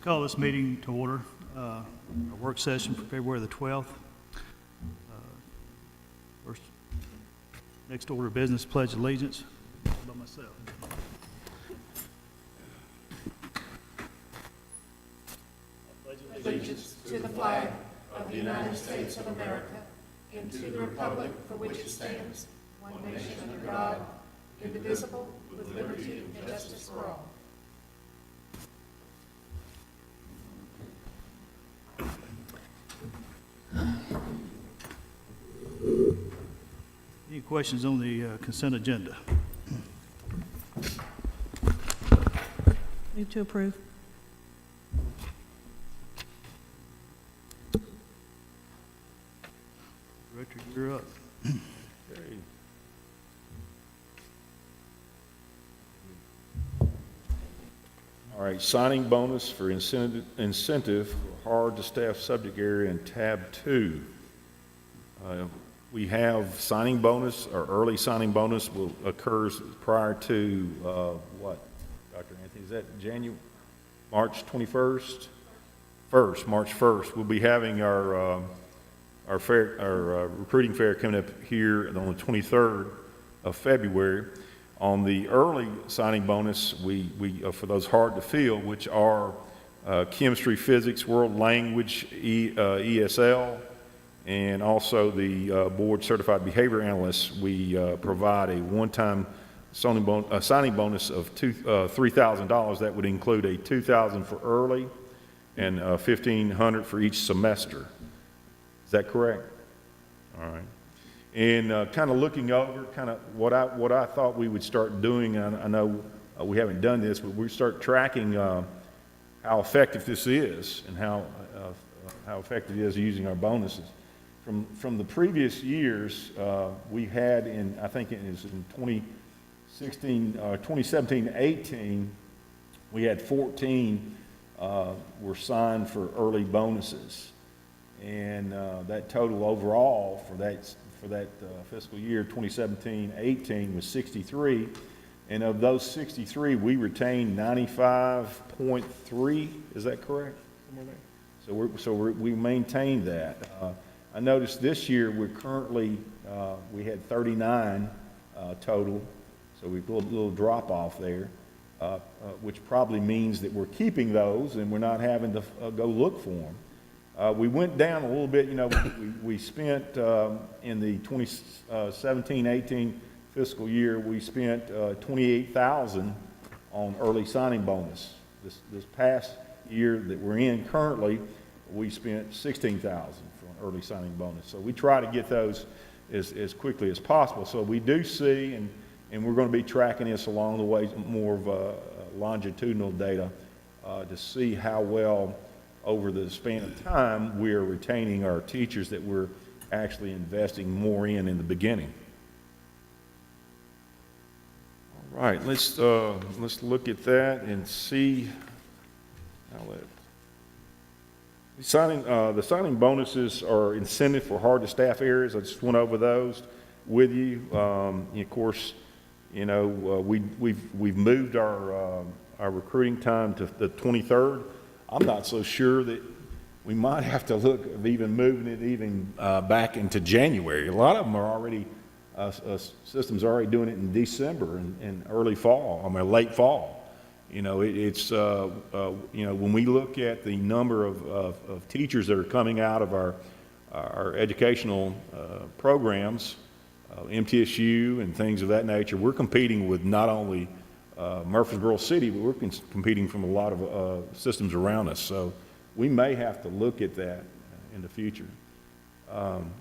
Call this meeting to order, our work session for February the 12th. First, next order of business, pledge allegiance by myself. Allegiance to the flag of the United States of America and to the republic for which it stands, one nation under God, indivisible, with liberty and justice for all. Any questions on the consent agenda? Move to approve. Director, you're up. All right, signing bonus for incentive for hard-to-staff subject area in tab 2. We have signing bonus, or early signing bonus occurs prior to, what, Dr. Anthony, is that March 21st? March 1st. We'll be having our recruiting fair coming up here on the 23rd of February. On the early signing bonus, we for those hard to fill, which are chemistry, physics, world language, ESL, and also the board certified behavior analysts, we provide a one-time signing bonus of $3,000. That would include a $2,000 for early and $1,500 for each semester. Is that correct? All right. And kind of looking over kind of what I thought we would start doing, I know we haven't done this, but we start tracking how effective this is and how effective it is using our bonuses. From the previous years, we had I think it was in 2017-18, we had 14 were signed for early bonuses. And that total overall for that fiscal year 2017-18 was 63, and of those 63, we retained 95.3. Is that correct? So we maintained that. I noticed this year we're currently we had 39 total, so we put a little drop off there, which probably means that we're keeping those and we're not having to go look for them. We went down a little bit, we spent in the 2017-18 fiscal year, we spent $28,000 on early signing bonus. This past year that we're in currently, we spent $16,000 for an early signing bonus. So we try to get those as quickly as possible. So we do see, and we're going to be tracking this along the way, more of longitudinal data to see how well over the span of time we're retaining our teachers that we're actually investing more in the beginning. All right, let's look at that and see how that. The signing bonuses are incentive for hard to staff areas. I just went over those with you. Of course, we've moved our recruiting time to the 23rd. I'm not so sure that we might have to look at even moving it even back into January. A lot of them are already, systems are already doing it in December and early fall, late fall. It's when we look at the number of teachers that are coming out of our educational programs, MTSU and things of that nature, we're competing with not only Murfreesboro City, but we're competing from a lot of systems around us. So we may have to look at that in the future.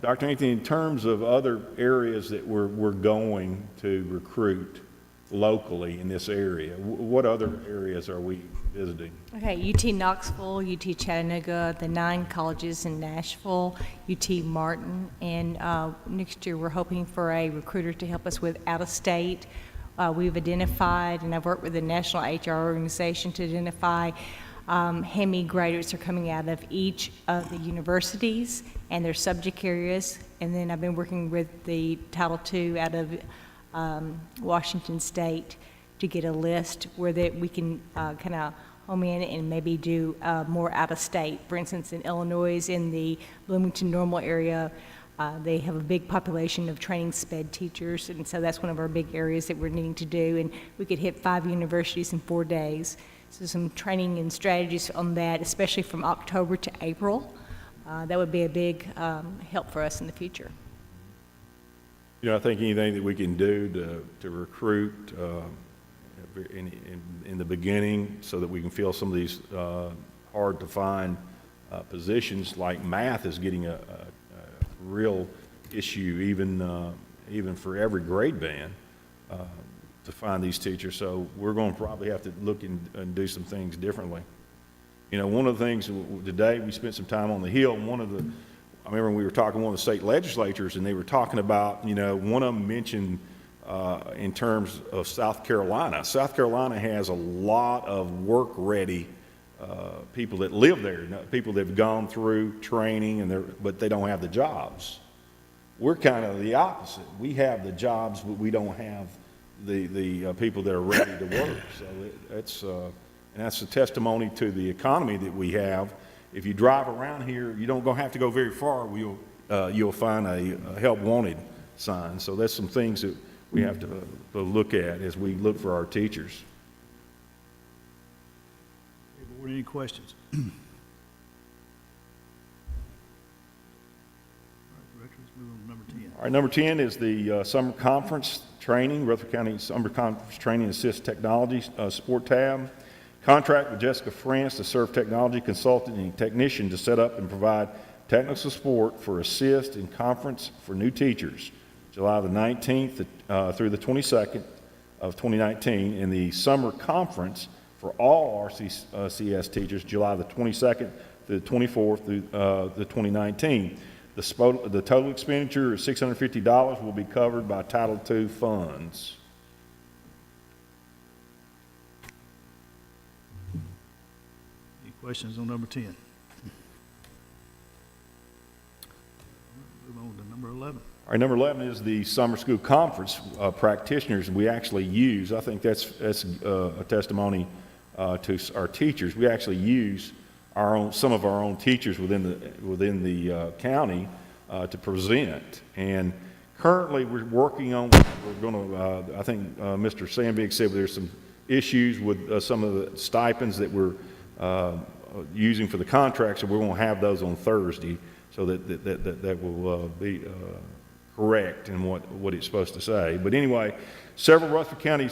Dr. Anthony, in terms of other areas that we're going to recruit locally in this area, what other areas are we visiting? Okay, UT Knoxville, UT Chattanooga, the 9 colleges in Nashville, UT Martin, and next year we're hoping for a recruiter to help us with out-of-state. We've identified, and I've worked with the National HR Organization to identify how many graduates are coming out of each of the universities and their subject areas. And then I've been working with the Title II out of Washington State to get a list where that we can kind of home in and maybe do more out of state. For instance, in Illinois, in the Bloomington-Normal area, they have a big population of training SPED teachers, and so that's one of our big areas that we're needing to do, and we could hit 5 universities in 4 days. So some training and strategies on that, especially from October to April. That would be a big help for us in the future. You know, I think anything that we can do to recruit in the beginning so that we can fill some of these hard-to-find positions, like math is getting a real issue even for every grade band to find these teachers. So we're going to probably have to look and do some things differently. You know, one of the things today, we spent some time on the Hill. I remember we were talking to one of the state legislatures, and they were talking about, you know, one of them mentioned in terms of South Carolina. South Carolina has a lot of work-ready people that live there, people that have gone through training, but they don't have the jobs. We're kind of the opposite. We have the jobs, but we don't have the people that are ready to work. So that's a testimony to the economy that we have. If you drive around here, you don't have to go very far. You'll find a help wanted sign. So that's some things that we have to look at as we look for our teachers. Board, any questions? All right, Director, let's move on to number 10. All right, number 10 is the summer conference training, Rutherford County Summer Conference Training Assist Technology support tab. Contract with Jessica France to serve technology consultant and technician to set up and provide technical support for assist and conference for new teachers, July the 19th through the 22nd of 2019, and the summer conference for all RCCS teachers, July the 22nd through the 24th through the 2019. The total expenditure of $650 will be covered by Title II funds. Any questions on number 10? Move on to number 11. All right, number 11 is the summer school conference practitioners we actually use. I think that's a testimony to our teachers. We actually use some of our own teachers within the county to present. And currently, we're working on. We're going to. I think Mr. Sandvig said there's some issues with some of the stipends that we're using for the contracts, so we're going to have those on Thursday, so that will be correct in what it's supposed to say. But anyway, several Rutherford County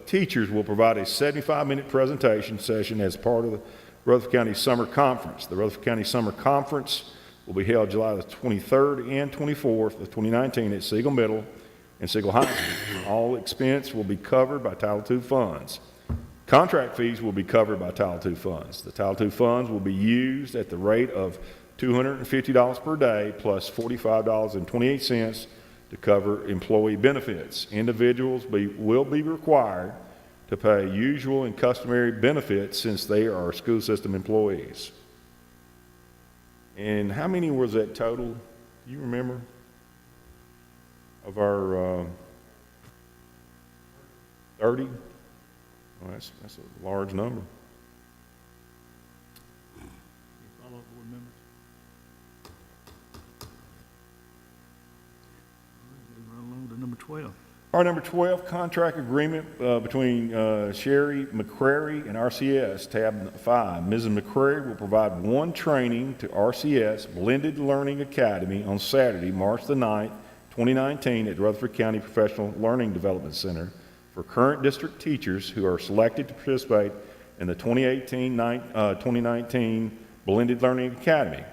teachers will provide a 75-minute presentation session as part of the Rutherford County Summer Conference. The Rutherford County Summer Conference will be held July the 23rd and 24th of 2019 at Siegel Middle and Siegel High School. All expense will be covered by Title II funds. Contract fees will be covered by Title II funds. The Title II funds will be used at the rate of $250 per day plus $45.28 to cover employee benefits. Individuals will be required to pay usual and customary benefits since they are school system employees. And how many was that total? Do you remember? Of our 30? Well, that's a large number. Any follow-up, board members? All right, run along to number 12. Our number 12, contract agreement between Sherry McCrary and RCS, tab 5. Mrs. McCrary will provide one training to RCS Blended Learning Academy on Saturday, March the 9th, 2019 at Rutherford County Professional Learning Development Center for current district teachers who are selected to participate in the 2018-2019 Blended Learning Academy.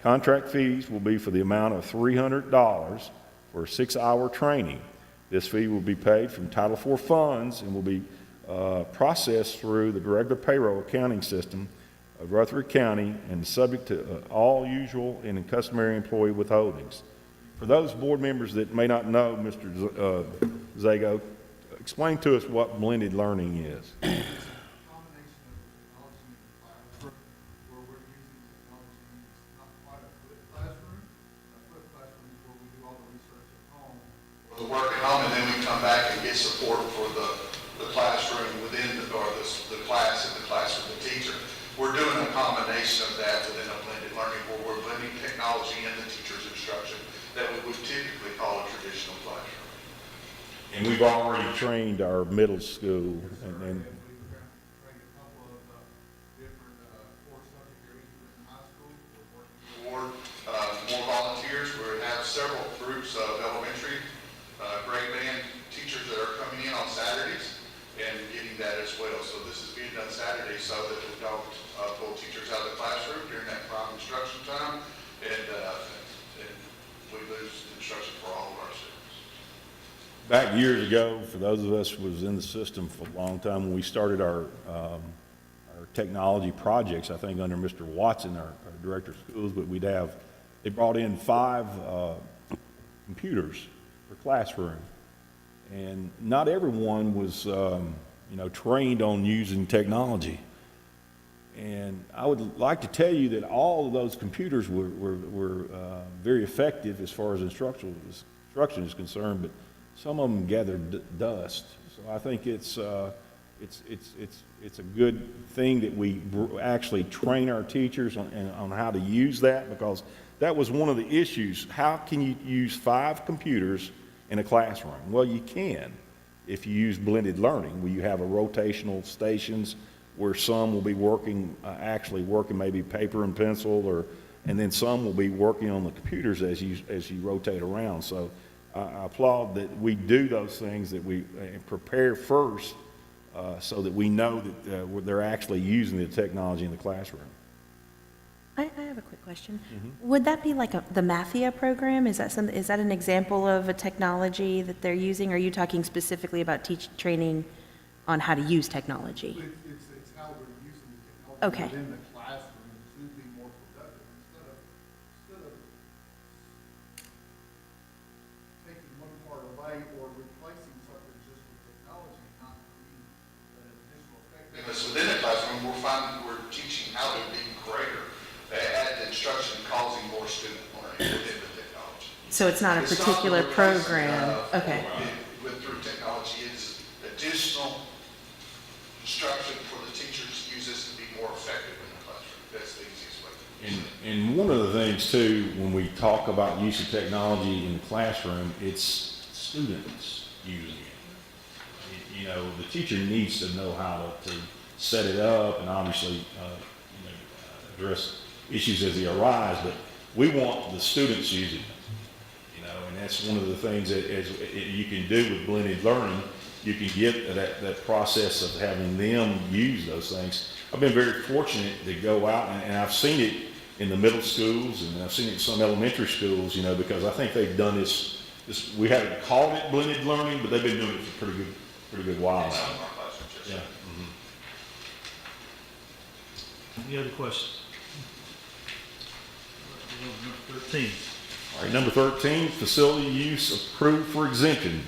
Contract fees will be for the amount of $300 for a 6-hour training. This fee will be paid from Title IV funds and will be processed through the regular payroll accounting system of Rutherford County and subject to all usual and customary employee withholdings. For those board members that may not know, Mr. Zago, explain to us what blended learning is. Combination of technology and classroom, where we're using technology, it's not quite a flipped classroom. A flipped classroom is where we do all the research at home, or the work at home, and then we come back and get support for the the classroom within the, or the class and the classroom, the teacher. We're doing a combination of that within a blended learning where we're blending technology in the teacher's instruction that we would typically call a traditional classroom. And we've already trained our middle school, and We've trained a couple of different core subject areas within the high school. We're working More volunteers. We have several groups of elementary grade band teachers that are coming in on Saturdays and getting that as well. So this is being done Saturday so that we don't pull teachers out of the classroom during that prime instruction time, and we lose instruction for all of our students. back years ago, for those of us who was in the system for a long time, when we started our technology projects, I think under Mr. Watson, our director of schools, but they brought in 5 computers per classroom. And not everyone was, trained on using technology. And I would like to tell you that all of those computers were very effective as far as instruction is concerned, but some of them gathered dust. So I think it's a good thing that we actually train our teachers on how to use that, because that was one of the issues. How can you use 5 computers in a classroom? Well, you can if you use blended learning, where you have a rotational stations where some will be actually working maybe paper and pencil, and then some will be working on the computers as you rotate around. So I applaud that we do those things, that we prepare first so that we know that they're actually using the technology in the classroom. I have a quick question. Would that be like the Mafia program? Is that an example of a technology that they're using? Or are you talking specifically about training on how to use technology? It's how we're using the technology Okay. within the classroom to be more productive instead of taking one part away or replacing something just with technology, not being an additional effect. Because within the classroom, we're finding we're teaching how to be greater at the instruction, causing more student learning within the technology. So it's not a It's not particular the replacement program? of- Okay. Through technology, it's additional instruction for the teachers to use this to be more effective in the classroom. That's the easiest way. And one of the things too, when we talk about use of technology in the classroom, it's students using it. The teacher needs to know how to set it up and obviously, address issues as they arise, but we want the students using it, and that's one of the things that you can do with blended learning. You can get that process of having them use those things. I've been very fortunate to go out, and I've seen it in the middle schools, and I've seen it in some elementary schools, because I think they've done this, we haven't called it blended learning, but they've been doing it for a pretty good while In now. some of our classrooms, yes, sir. Yeah. Any other questions? Number 13. All right, number 13, facility use approved for exemption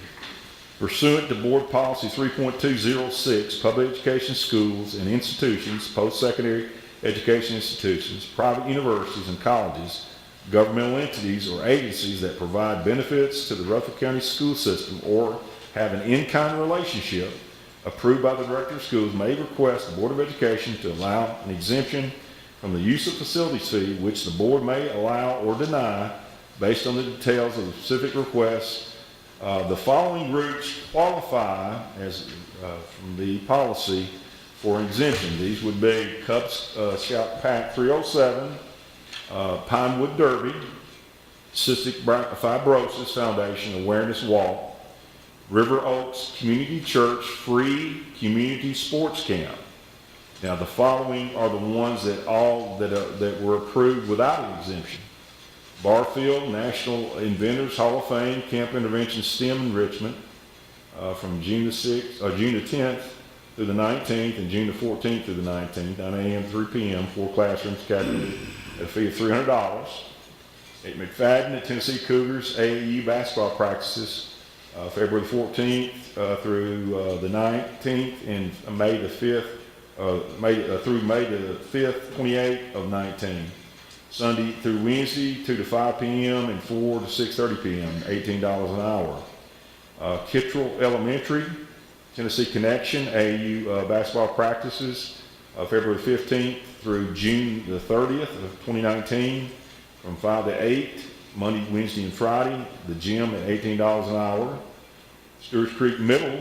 pursuant to Board Policy 3.206, public education schools and institutions, post-secondary education institutions, private universities and colleges, governmental entities or agencies that provide benefits to the Rutherford County school system or have an in-kind relationship approved by the Director of Schools may request the Board of Education to allow an exemption from the use of facilities fee, which the board may allow or deny based on the details of the specific requests. The following groups qualify as from the policy for exemption. These would be Cub Scout Pack 307, Pinewood Derby, Cystic Fibrosis Foundation Awareness Walk, River Oaks Community Church Free Community Sports Camp. Now, the following are the ones that were approved without an exemption: Barfield National Inventors Hall of Fame Camp Intervention STEM Enrichment from June the 10th through the 19th and June the 14th through the 19th, 9 a.m. to 3 p.m. 4 classrooms calculated at a fee of $300. At McFadden, the Tennessee Cougars AAU basketball practices February the 14th through the 19th and May the 5th, through May the 5th, 28th of 19. Sunday through Wednesday, 2 to 5 p.m. and 4 to 6:30 p.m., $18 an hour. Kittrell Elementary, Tennessee Connection, AAU basketball practices, February 15th through June the 30th of 2019, from 5 to 8, Monday, Wednesday, and Friday. The gym at $18 an hour. Stewart's Creek Middle,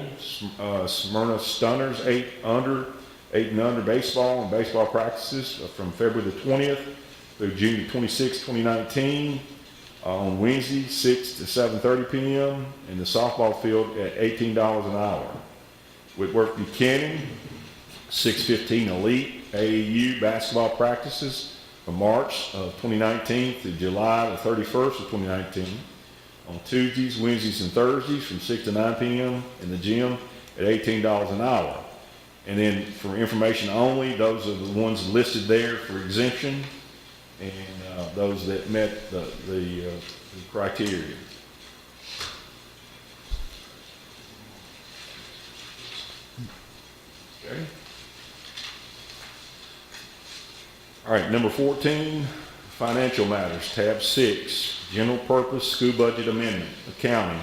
Smyrna Stunners, 8 and under baseball and baseball practices from February the 20th through June the 26th, 2019. On Wednesday, 6 to 7:30 p.m. in the softball field at $18 an hour. Whitworth Buchanan, 615 Elite AAU basketball practices from March of 2019 to July the 31st of 2019. On Tuesdays, Wednesdays, and Thursdays from 6 to 9 p.m. in the gym at $18 an hour. And then for information only, those are the ones listed there for exemption, and those that met the criteria. Okay. All right, number 14, financial matters, tab 6, general purpose school budget amendment, accounting.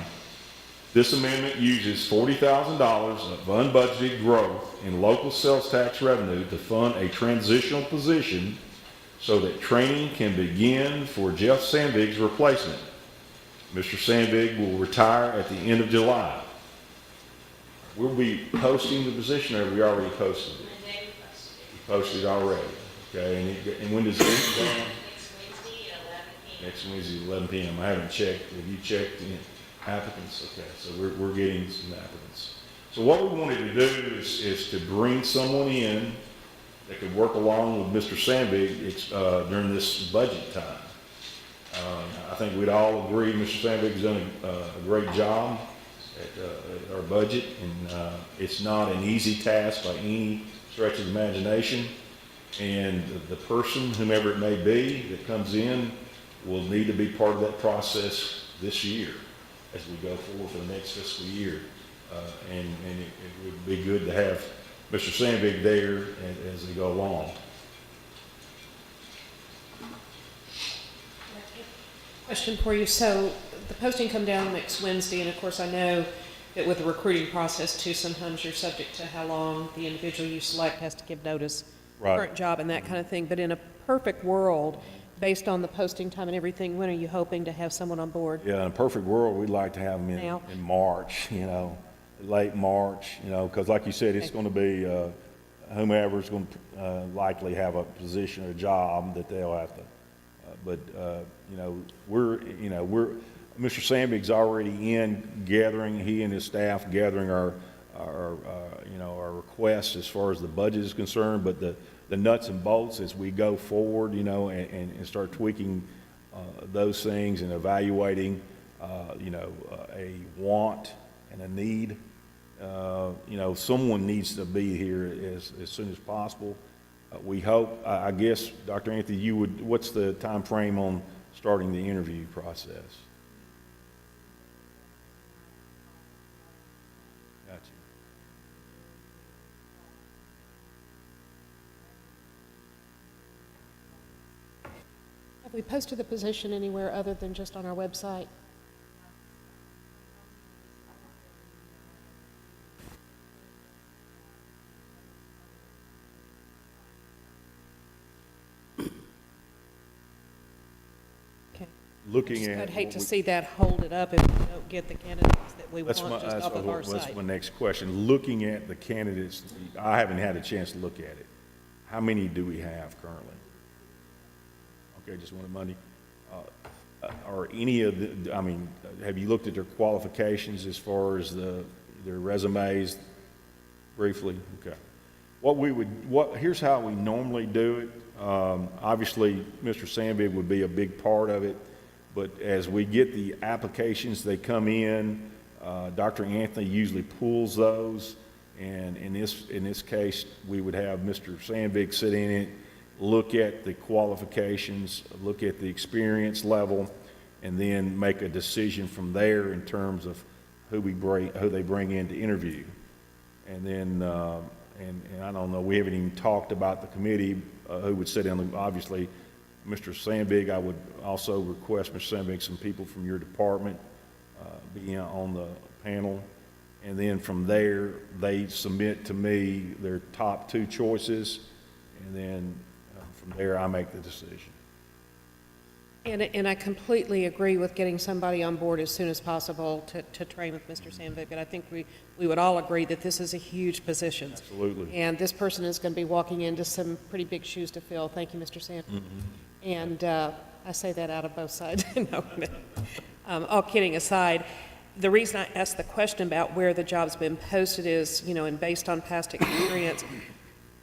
This amendment uses $40,000 of unbudgeted growth in local sales tax revenue to fund a transitional position so that training can begin for Jeff Sandvig's replacement. Mr. Sandvig will retire at the end of July. We'll be posting the position, or we already posted it? We posted it already, okay, and when does it go? Next Wednesday at 11 p.m. I haven't checked. Have you checked the applicants? Okay, so we're getting some applicants. So what we wanted to do is to bring someone in that could work along with Mr. Sandvig during this budget time. I think we'd all agree Mr. Sandvig's done a great job at our budget, and it's not an easy task by any stretch of the imagination. And the person, whomever it may be, that comes in will need to be part of that process this year as we go forward for the next fiscal year. And it would be good to have Mr. Sandvig there as they go along. Question for you. So the posting come down next Wednesday, and of course I know that with the recruiting process too, sometimes you're subject to how long the individual you select has to give notice, Right. current job and that kind of thing. But in a perfect world, based on the posting time and everything, when are you hoping to have someone on board? Yeah, in a perfect world, we'd like to have them Now? in March, late March, because like you said, it's Okay. going to be whomever's going to likely have a position or a job that they'll have to. Mr. Sandvig's already in gathering, he and his staff gathering our requests as far as the budget is concerned, but the nuts and bolts as we go forward, and start tweaking those things and evaluating, a want and a need. Someone needs to be here as soon as possible. We hope, I guess, Dr. Anthony, what's the time frame on starting the interview process? Gotcha. Have we posted the position anywhere other than just on our website? Okay. Looking at. I'd hate to see that hold it up if we don't get the candidates that we want That's just off of our site. my next question. Looking at the candidates, I haven't had a chance to look at it. How many do we have currently? Okay, just one money. Are any of have you looked at their qualifications as far as their resumes briefly? Okay. Here's how we normally do it. Obviously, Mr. Sandvig would be a big part of it, but as we get the applications, they come in, Dr. Anthony usually pulls those, and in this case, we would have Mr. Sandvig sit in it, look at the qualifications, look at the experience level, and then make a decision from there in terms of who they bring in to interview. And then, and I don't know, we haven't even talked about the committee who would sit in. Obviously, Mr. Sandvig, I would also request, Mr. Sandvig, some people from your department be on the panel. And then from there, they submit to me their top 2 choices, and then from there, I make the decision. And I completely agree with getting somebody on board as soon as possible to train with Mr. Sandvik. And I think we would all agree that this is a huge position. Absolutely. And this person is going to be walking into some pretty big shoes to fill. Thank you, Mr. Sandvik. And I say that out of both sides. No, all kidding aside, the reason I asked the question about where the job's been posted is, and based on past experience,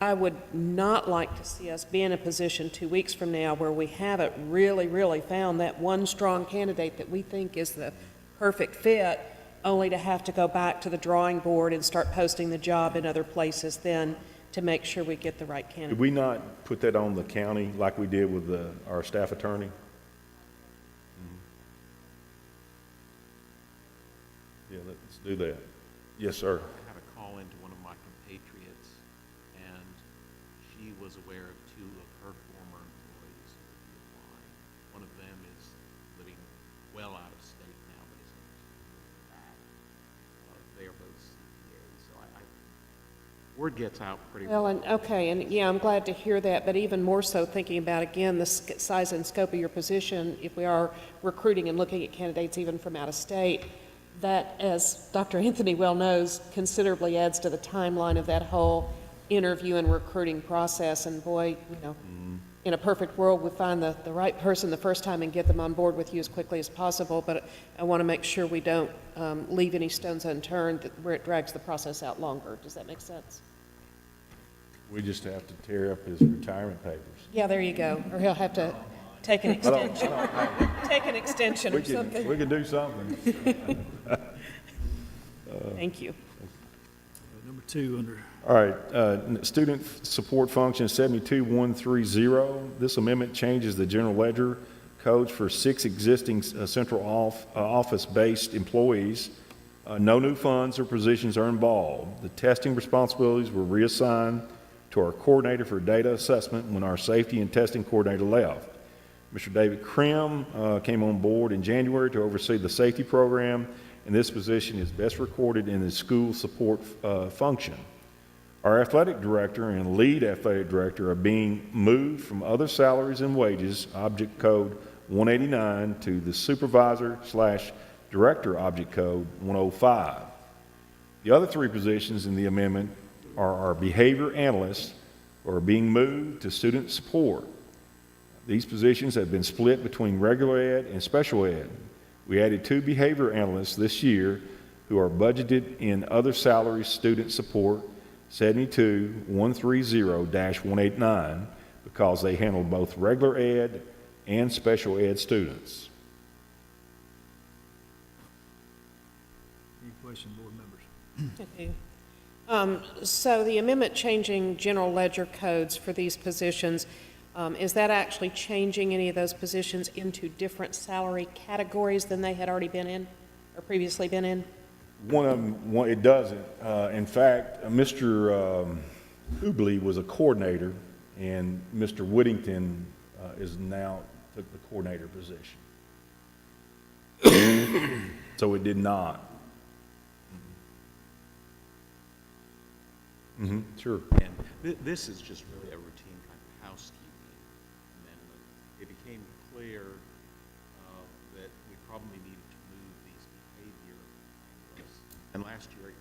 I would not like to see us be in a position 2 weeks from now where we haven't really found that one strong candidate that we think is the perfect fit, only to have to go back to the drawing board and start posting the job in other places then to make sure we get the right Did candidate. we not put that on the county like we did with our staff attorney? Yeah, let's do that. Yes, sir. I had a call into one of my compatriots, and she was aware of 2 of her former employees who would be applying. One of them is living well out of state now, but is moving back. They are both CPAs, so word gets out pretty well. Well, and yeah, I'm glad to hear that, but even more so thinking about, again, the size and scope of your position, if we are recruiting and looking at candidates even from out of state, that, as Dr. Anthony well knows, considerably adds to the timeline of that whole interview and recruiting process. And boy, in a perfect world, we find the right person the first time and get them on board with you as quickly as possible. But I want to make sure we don't leave any stones unturned where it drags the process out longer. Does that make sense? We just have to tear up his retirement papers. Yeah, there you go. Or he'll have to take an extension. Take an extension or something. We could do something. Thank you. Number 2 under, All right, student support function 72130. This amendment changes the general ledger codes for 6 existing central office-based employees. No new funds or positions are involved. The testing responsibilities were reassigned to our coordinator for data assessment when our safety and testing coordinator left. Mr. David Krim came on board in January to oversee the safety program, and this position is best recorded in the school support function. Our athletic director and lead athletic director are being moved from other salaries and wages, object code 189, to the supervisor/director object code 105. The other 3 positions in the amendment are our behavior analysts, who are being moved to student support. These positions have been split between regular ed and special ed. We added 2 behavior analysts this year who are budgeted in other salaries student support 72130-189 because they handle both regular ed and special ed students. any question, board members? Okay. So the amendment changing general ledger codes for these positions, is that actually changing any of those positions into different salary categories than they had already been in or previously been in? One of them, it doesn't. In fact, Mr. Hubley was a coordinator, and Mr. Whittington is now took the coordinator position. So it did not. Sure. And this is just really a routine kind of housekeeping amendment. It became clear that we probably needed to move these behavior analysts. And last year,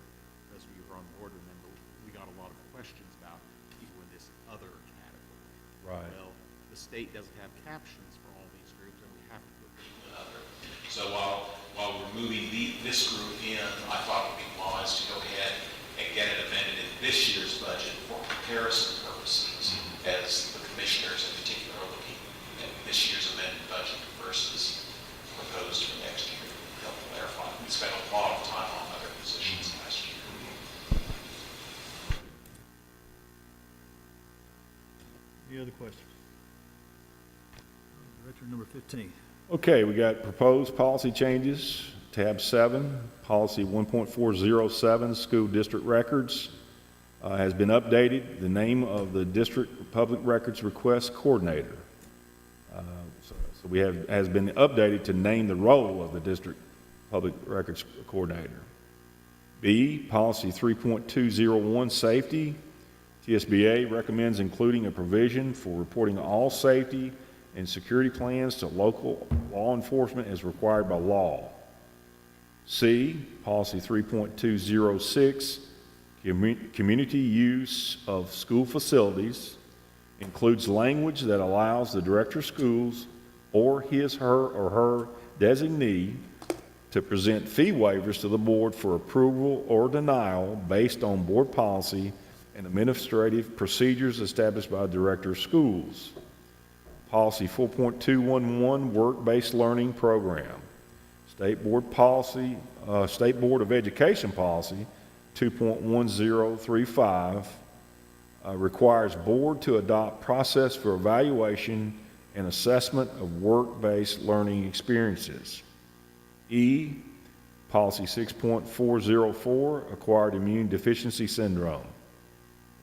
those of you who are on board remember, we got a lot of questions about people in this other category. Right. Well, the state doesn't have captions for all these groups, and we have to put them in other. So while we're moving this group in, I thought it would be wise to go ahead and get it amended in this year's budget for comparison purposes, as the commissioners in particular are looking at this year's amended budget versus proposed for next year. Help clarify. We spent a lot of time on other positions last year. Any other questions? Director, number 15. Okay, we got proposed policy changes, tab 7, policy 1.407, school district records, has been updated. The name of the district public records request coordinator. So we has been updated to name the role of the district public records coordinator. B, Policy 3.201, Safety. TSBA recommends including a provision for reporting all safety and security plans to local law enforcement as required by law. C, Policy 3.206, Community use of school facilities, includes language that allows the director of schools or his, her, or her designee to present fee waivers to the board for approval or denial based on board policy and administrative procedures established by the director of schools. Policy 4.211, Work-Based Learning Program. State Board of Education Policy 2.1035 requires board to adopt process for evaluation and assessment of work-based learning experiences. E, Policy 6.404, Acquired Immune Deficiency Syndrome.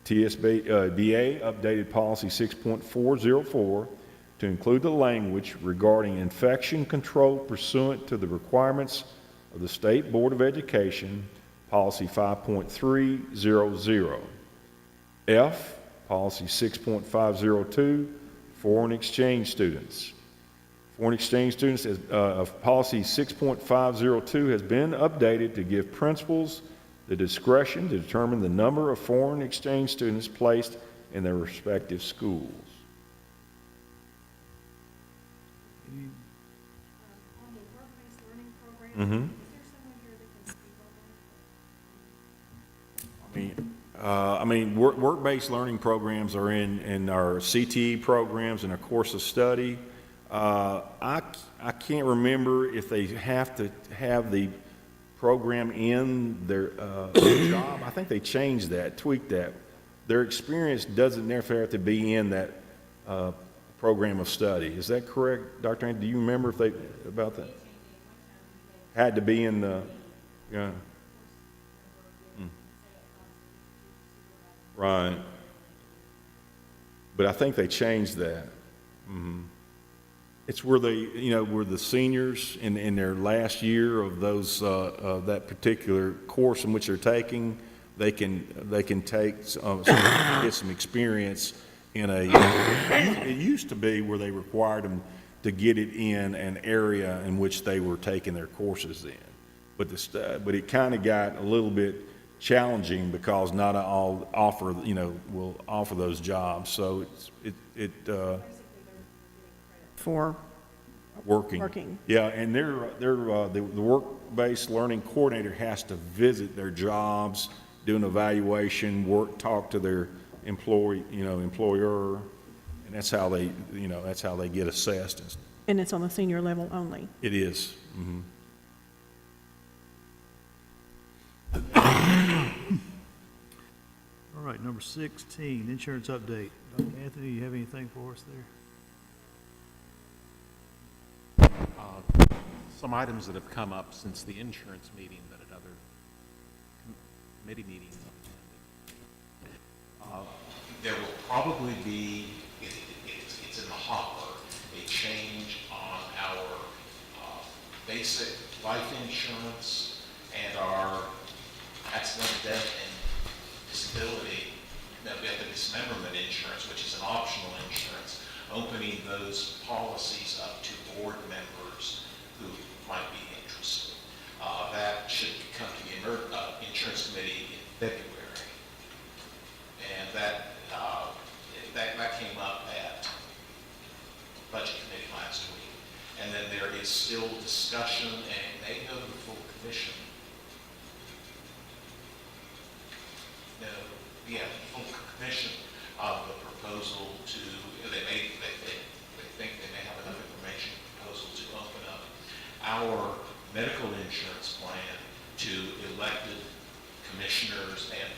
TSBA updated Policy 6.404 to include the language regarding infection control pursuant to the requirements of the State Board of Education, Policy 5.300. F, Policy 6.502, Foreign Exchange Students. Foreign exchange students, Policy 6.502 has been updated to give principals the discretion to determine the number of foreign exchange students placed in their respective schools. Mm-hmm. Work-based learning programs are in our CTE programs and our course of study. I can't remember if they have to have the program in their job. I think they changed that, tweaked that. Their experience doesn't necessarily have to be in that program of study. Is that correct, Dr. Andy? Do you remember if they about that? Had to be in the, yeah. Right. But I think they changed that. Mm-hmm. It's where where the seniors in their last year of those that particular course in which they're taking, they can take get some experience in a. It used to be where they required them to get it in an area in which they were taking their courses in, but it kind of got a little bit challenging because not all offer will offer those jobs. So it for working. Yeah, and the work-based learning coordinator has to visit their jobs, do an evaluation, talk to their employer, and that's how they get assessed. And it's on the senior level only. It is. Mm-hmm. All right, number 16, insurance update. Dr. Anthony, you have anything for us there? Some items that have come up since the insurance meeting that at other committee meetings I've attended. There will probably be, it's in the hopper, a change on our basic life insurance and our accidental death and disability, death and dismemberment insurance, which is an optional insurance, opening those policies up to board members who might be interested. That should come to the insurance committee in February. And that came up at budget committee last week. And then there is still discussion, and it may go to the full commission. The full commission of the proposal to, they think they may have enough information proposal to open up our medical insurance plan to elected commissioners, and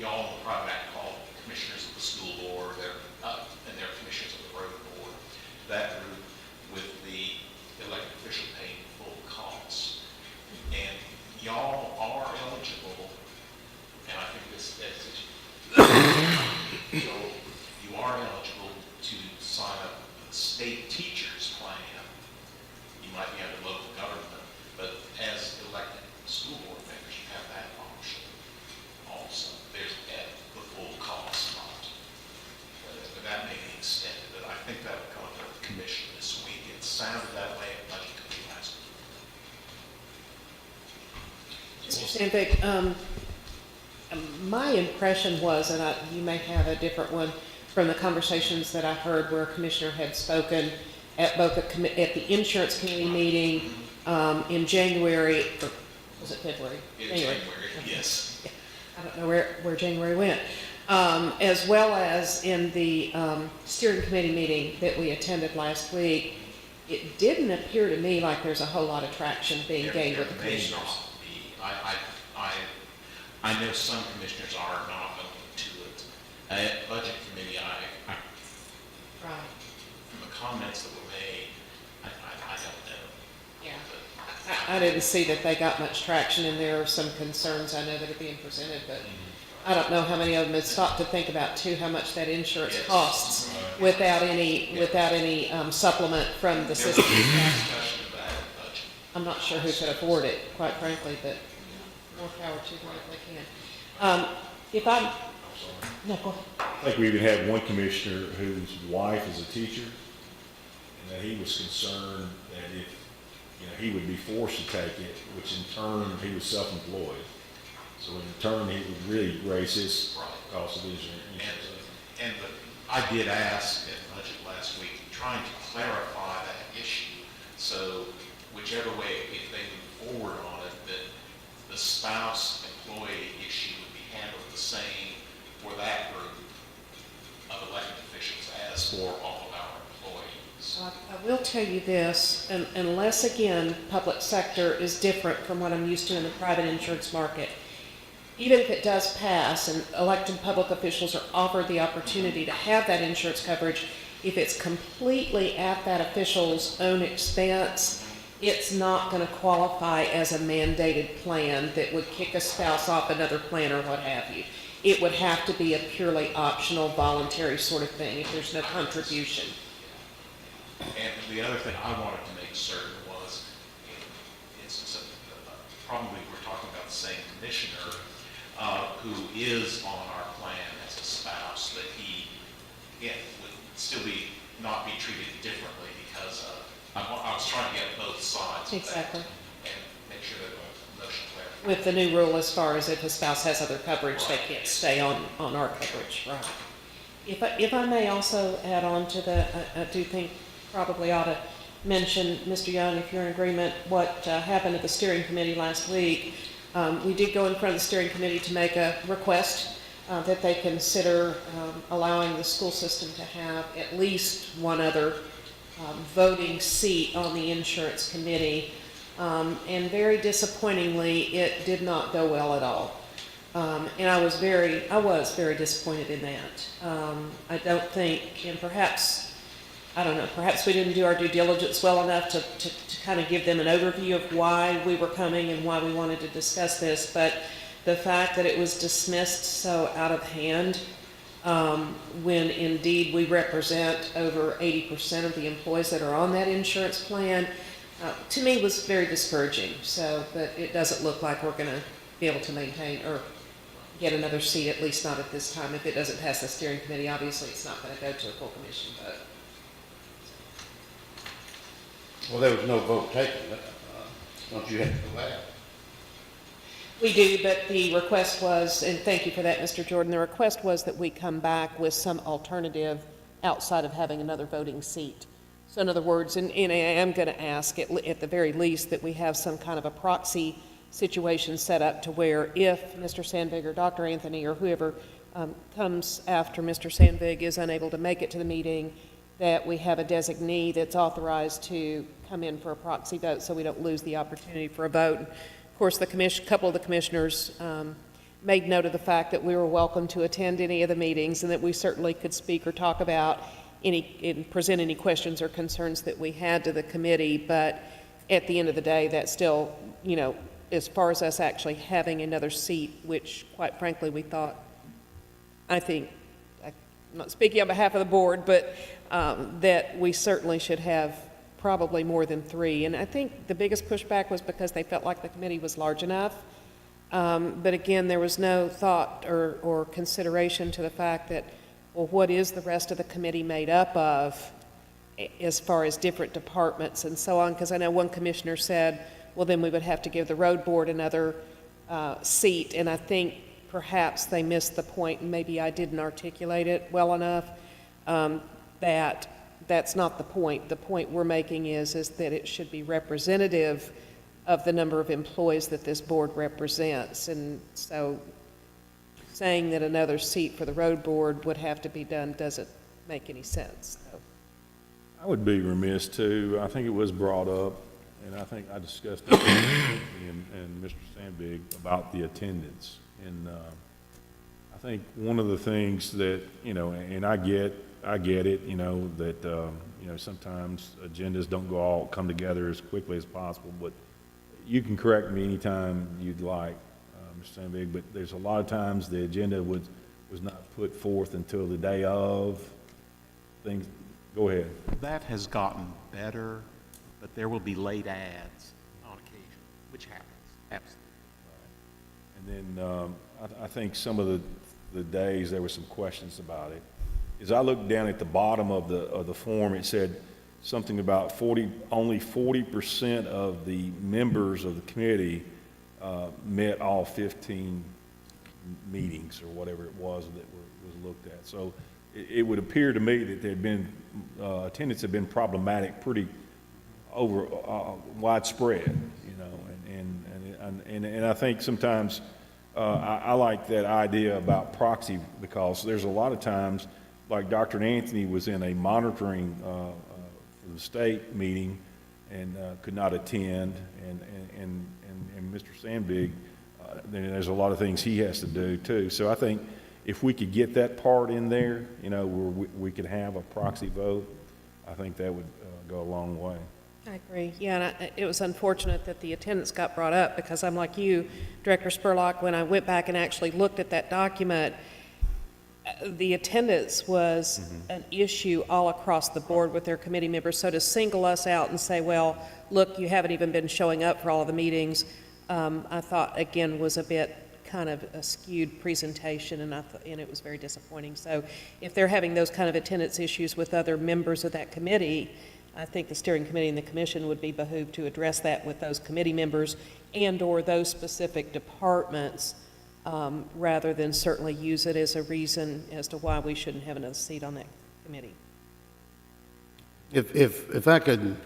y'all in the private act call commissioners of the school board, and their commissioners of the road board. That group with the elected official paying full costs. And y'all are eligible, and I think you are eligible to sign up for the state teachers plan. You might be under local government, but as elected school board members, you have that option. Sandvik, my impression was, and you may have a different one, from the conversations that I heard where a commissioner had spoken at both at the insurance committee meeting in January, or was it February? In January, yes. I don't know where January went. As well as in the steering committee meeting that we attended last week, it didn't appear to me like there's a whole lot of traction being gained with the There may commissioners. not be. I know some commissioners are not open to it. At budget committee, Right. from the comments that were made, I don't know. Yeah. But I didn't see that they got much traction, and there are some concerns I know that are being presented, but I don't know how many of them had stopped to think about too, how much that insurance Yes. costs without any supplement from the There system. was a discussion of that at budget. I'm not sure who could afford it, quite frankly, but more power to them if they can. If I'm, no, go ahead. I think we even had one commissioner whose wife is a teacher, and that he was concerned that if, he would be forced to take it, which in turn, he was self-employed. So in turn, he would really raise his cost of his insurance. I did ask at budget last week, trying to clarify that issue. So whichever way, if they move forward on it, that the spouse employee issue would be handled the same for that group of elected officials as for all of our employees. I will tell you this, unless again, public sector is different from what I'm used to in the private insurance market. Even if it does pass and elected public officials are offered the opportunity to have that insurance coverage, if it's completely at that official's own expense, it's not going to qualify as a mandated plan that would kick a spouse off another plan or what have you. It would have to be a purely optional, voluntary sort of thing if there's no contribution. And the other thing I wanted to make certain was, in instance of, probably we're talking about the same commissioner, who is on our plan as a spouse, that he, again, would still not be treated differently because of, I was trying to get both sides of that. Exactly. And make sure that the motion clarified. With the new rule as far as if a spouse has other coverage, they can't stay on our coverage, right? If I may also add on to that, I do think probably ought to mention, Mr. Young, if you're in agreement, what happened at the steering committee last week. We did go in front of the steering committee to make a request that they consider allowing the school system to have at least one other voting seat on the insurance committee. And very disappointingly, it did not go well at all. And I was very disappointed in that. I don't think, and perhaps, I don't know, perhaps we didn't do our due diligence well enough to kind of give them an overview of why we were coming and why we wanted to discuss this, but the fact that it was dismissed so out of hand, when indeed we represent over 80% of the employees that are on that insurance plan, to me was very discouraging. So, but it doesn't look like we're going to be able to maintain or get another seat, at least not at this time. If it doesn't pass the steering committee, obviously it's not going to go to a full commission vote. Well, there was no vote taken, don't you have to go out? We do, but the request was, and thank you for that, Mr. Jordan, the request was that we come back with some alternative outside of having another voting seat. So in other words, and I am going to ask at the very least that we have some kind of a proxy situation set up to where if Mr. Sandvig or Dr. Anthony or whoever comes after Mr. Sandvig is unable to make it to the meeting, that we have a designee that's authorized to come in for a proxy vote so we don't lose the opportunity for a vote. Of course, the couple of the commissioners made note of the fact that we were welcome to attend any of the meetings and that we certainly could speak or talk about and present any questions or concerns that we had to the committee. But at the end of the day, that still, as far as us actually having another seat, which quite frankly we thought, I'm not speaking on behalf of the board, but that we certainly should have probably more than 3. And I think the biggest pushback was because they felt like the committee was large enough. But again, there was no thought or consideration to the fact that, well, what is the rest of the committee made up of as far as different departments and so on? Because I know one commissioner said, well, then we would have to give the road board another seat, and I think perhaps they missed the point, and maybe I didn't articulate it well enough, that that's not the point. The point we're making is that it should be representative of the number of employees that this board represents. And so saying that another seat for the road board would have to be done doesn't make any sense. So, I would be remiss too, I think it was brought up, and I think I discussed it with Anthony and Mr. Sandvig about the attendance. And I think one of the things that, you know, and I get it, you know, that, you know, sometimes agendas don't come together as quickly as possible, but you can correct me anytime you'd like, Mr. Sandvig, but there's a lot of times the agenda was not put forth until the day of things. Go ahead. That has gotten better, but there will be late ads on occasion, which happens, absolutely. And then I think some of the days there were some questions about it. As I looked down at the bottom of the form, it said something about only 40% of the members of the committee met all 15 meetings or whatever it was that was looked at. So it would appear to me that there'd been attendance had been problematic, pretty widespread, you know, and I think sometimes I like that idea about proxy, because there's a lot of times, like Dr. Anthony was in a monitoring for the state meeting and could not attend, and Mr. Sandvig, then there's a lot of things he has to do too. So I think if we could get that part in there, you know, where we could have a proxy vote, I think that would go a long way. I agree. Yeah, and it was unfortunate that the attendance got brought up, because I'm like you, Director Spurlock, when I went back and actually looked at that document, the attendance was an issue all across the board with their committee members. So to single us out and say, well, look, you haven't even been showing up for all of the meetings, I thought, again, was a bit kind of a skewed presentation, and it was very disappointing. So if they're having those kind of attendance issues with other members of that committee, I think the steering committee and the commission would be behooved to address that with those committee members and/or those specific departments, rather than certainly use it as a reason as to why we shouldn't have another seat on that committee. If I could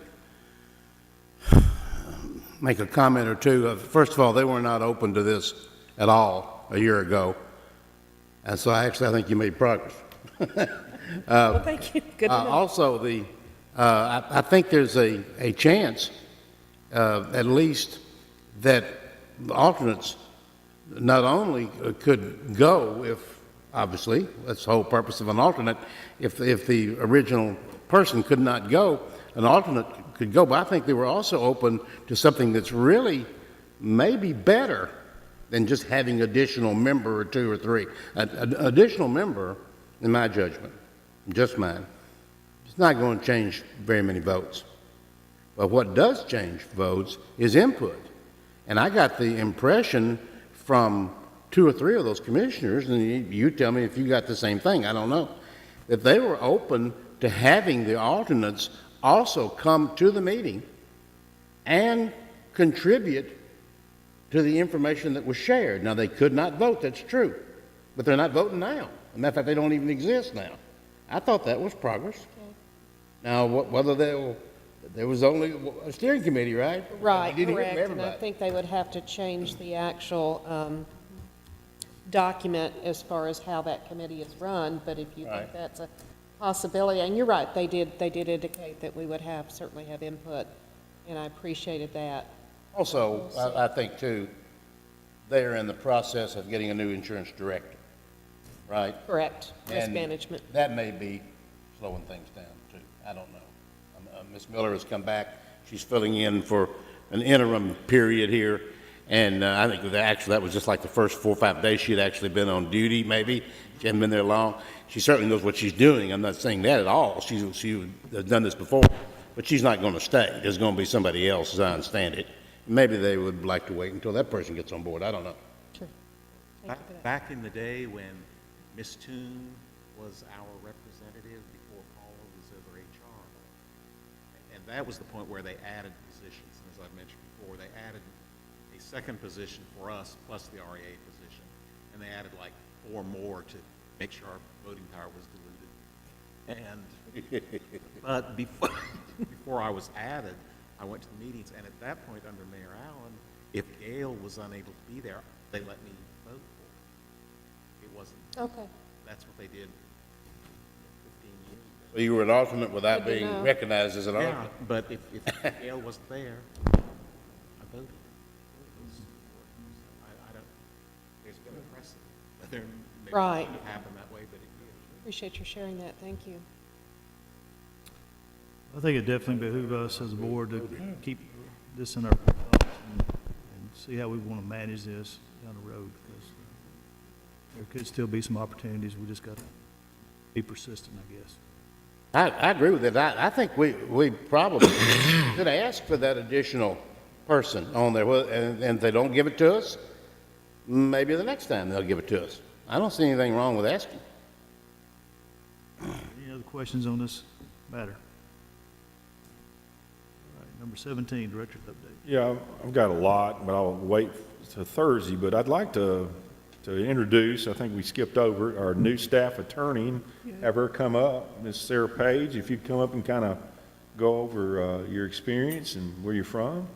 make a comment or two. First of all, they were not open to this at all a year ago, and so I think you made progress. Well, thank you. Good to know. Also, I think there's a chance, at least, that the alternates not only could go if, obviously, that's the whole purpose of an alternate, if the original person could not go, an alternate could go, but I think they were also open to something that's really maybe better than just having additional member or two or three. An additional member, in my judgment, just mine, it's not going to change very many votes. But what does change votes is input. And I got the impression from two or three of those commissioners, and you tell me if you got the same thing, I don't know, that they were open to having the alternates also come to the meeting and contribute to the information that was shared. Now, they could not vote, that's true, but they're not voting now. As a matter of fact, they don't even exist now. I thought that was progress. Okay. Now, whether there was only a steering committee, right? Right, Didn't hear from correct, and I everybody. think they would have to change the actual document as far as how that committee is run, but if you think Right. that's a possibility, and you're right, they did indicate that we would certainly have input, and I appreciated that. Also, I think, too, they're in the process of getting a new insurance director, right? Correct, risk And management. that may be slowing things down, too. I don't know. Ms. Miller has come back. She's filling in for an interim period here, and I think that was just like the first 4 or 5 days she had actually been on duty, maybe. She hadn't been there long. She certainly knows what she's doing. I'm not saying that at all. She has done this before, but she's not going to stay. There's going to be somebody else, as I understand it. Maybe they would like to wait until that person gets on board. I don't know. Sure. Back in the day when Miss Toon was our representative before Paula was over HR, and that was the point where they added positions. As I mentioned before, they added a a second position for us plus the REA position, and they added like 4 more to make sure our voting power was diluted. And, but before I was added, I went to the meetings, and at that point, under Mayor Allen, if Gail was unable to be there, they let me vote for her. It wasn't, Okay. that's what they did 15 years ago. So you were an alternate without Good to being know. recognized as an Yeah, alternate? but if Gail wasn't there, I voted. I don't, there's been a precedent. There maybe it Right. shouldn't happen that way, but it did. Appreciate your sharing that. Thank you. I think it definitely behooves us as a board to keep this in our thoughts and see how we want to manage this down the road, because there could still be some opportunities. We just got to be persistent, I guess. I agree with that. I think we probably should ask for that additional person on there, and if they don't give it to us, maybe the next time they'll give it to us. I don't see anything wrong with asking. Any other questions on this matter? All right, number 17, Director's update. Yeah, I've got a lot, but I'll wait to Thursday. But I'd like to introduce, I think we skipped over, our new staff attorney. Have her come up, Ms. Sarah Page. If you'd come up and kind of go over your experience and where you're from.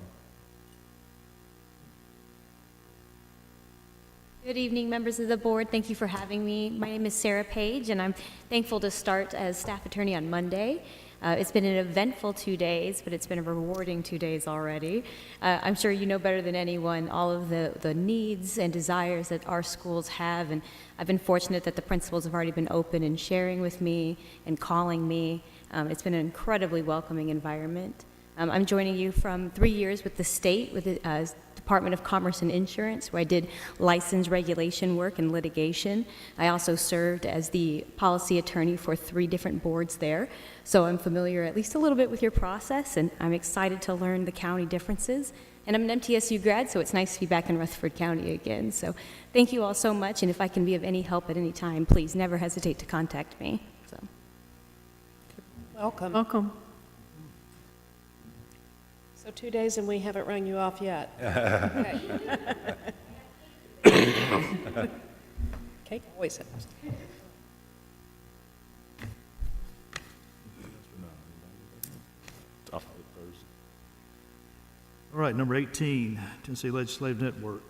Good evening, members of the board. Thank you for having me. My name is Sarah Page, and I'm thankful to start as staff attorney on Monday. It's been an eventful 2 days, but it's been a rewarding 2 days already. I'm sure you know better than anyone all of the needs and desires that our schools have, and I've been fortunate that the principals have already been open and sharing with me and calling me. It's been an incredibly welcoming environment. I'm joining you from 3 years with the state, with the Department of Commerce and Insurance, where I did license regulation work and litigation. I also served as the policy attorney for 3 different boards there. So I'm familiar at least a little bit with your process, and I'm excited to learn the county differences. And I'm an MTSU grad, so it's nice to be back in Rutherford County again. So thank you all so much, and if I can be of any help at any time, please never hesitate to contact me. So. Welcome. Welcome. So 2 days and we haven't rung you off yet. Okay. Cake always helps. All right, number 18, Tennessee Legislative Network.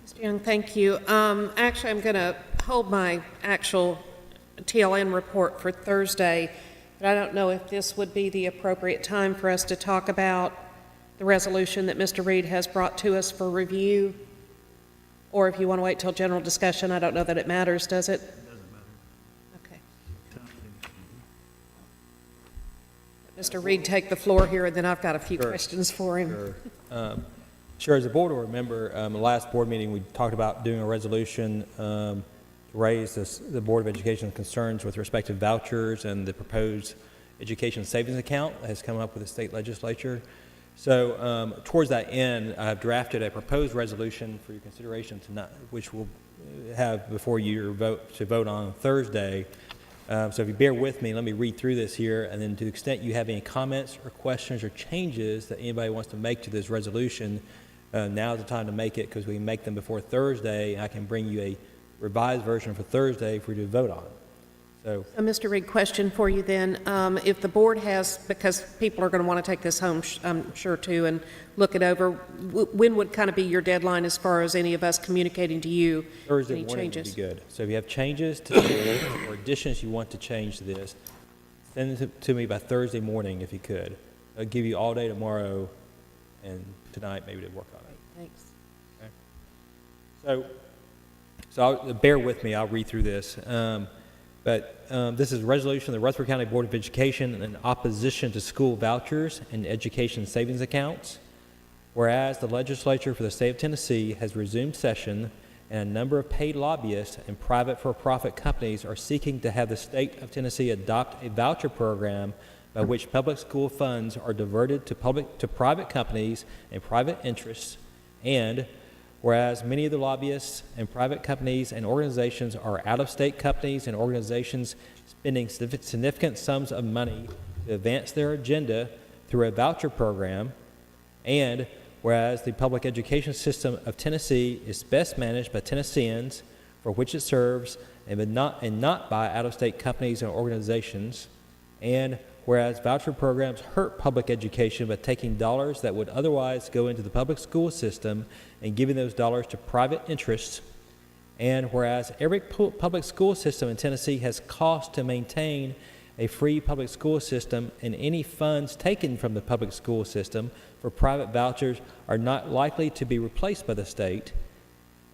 Mr. Young, thank you. Actually, I'm going to hold my actual TLN report for Thursday, but I don't know if this would be the appropriate time for us to talk about the resolution that Mr. Reed has brought to us for review, or if you want to wait till general discussion. I don't know that it matters, does it? Doesn't matter. Okay. Mr. Reed, take the floor here, and then I've got a few questions for him. Sure, as the board will remember, the last board meeting, we talked about doing a resolution to raise the Board of Education concerns with respect to vouchers and the proposed education savings account that has come up with the state legislature. So towards that end, I've drafted a proposed resolution for your consideration tonight, which we'll have before you vote on Thursday. So if you bear with me, let me read through this here, and then to the extent you have any comments or questions or changes that anybody wants to make to this resolution, now's the time to make it, because we can make them before Thursday, and I can bring you a revised version for Thursday for you to vote on. So, Mr. Reed, question for you then. If the board has, because people are going to want to take this home, I'm sure too, and look it over, when would kind of be your deadline as far as any of us communicating to you Thursday any morning would changes? be good. So if you have changes to this or additions you want to change to this, send it to me by Thursday morning if you could. I'll give you all day tomorrow and tonight maybe to work on it. Thanks. Okay. So bear with me, I'll read through this. But this is a resolution of the Rutherford County Board of Education in opposition to school vouchers and education savings accounts. Whereas the legislature for the state of Tennessee has resumed session, and a number of paid lobbyists and private for-profit companies are seeking to have the state of Tennessee adopt a voucher program by which public school funds are diverted to private companies and private interests. And whereas many of the lobbyists and private companies and organizations are out-of-state companies and organizations spending significant sums of money to advance their agenda through a voucher program, and whereas the public education system of Tennessee is best managed by Tennesseans for which it serves and not by out-of-state companies and organizations, and whereas voucher programs hurt public education by taking dollars that would otherwise go into the public school system and giving those dollars to private interests, and whereas every public school system in Tennessee has cost to maintain a free public school system, and any funds taken from the public school system for private vouchers are not likely to be replaced by the state,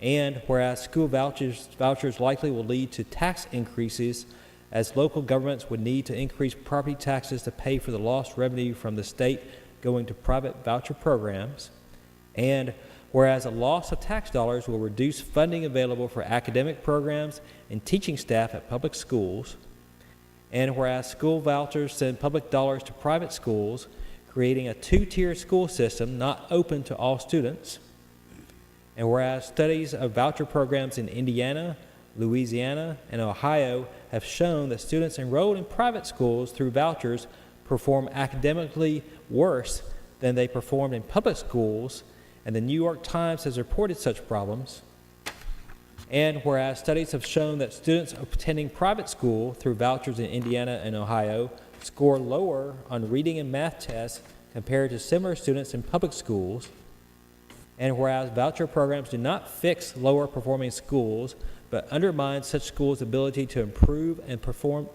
and whereas school vouchers likely will lead to tax increases as local governments would need to increase property taxes to pay for the lost revenue from the state going to private voucher programs, and whereas a loss of tax dollars will reduce funding available for academic programs and teaching staff at public schools, and whereas school vouchers send public dollars to private schools, creating a two-tier school system not open to all students, and whereas studies of voucher programs in Indiana, Louisiana, and Ohio have shown that students enrolled in private schools through vouchers perform academically worse than they performed in public schools, and the New York Times has reported such problems, and whereas studies have shown that students attending private school through vouchers in Indiana and Ohio score lower on reading and math tests compared to similar students in public schools, and whereas voucher programs do not fix lower performing schools but undermine such schools' ability to improve and perform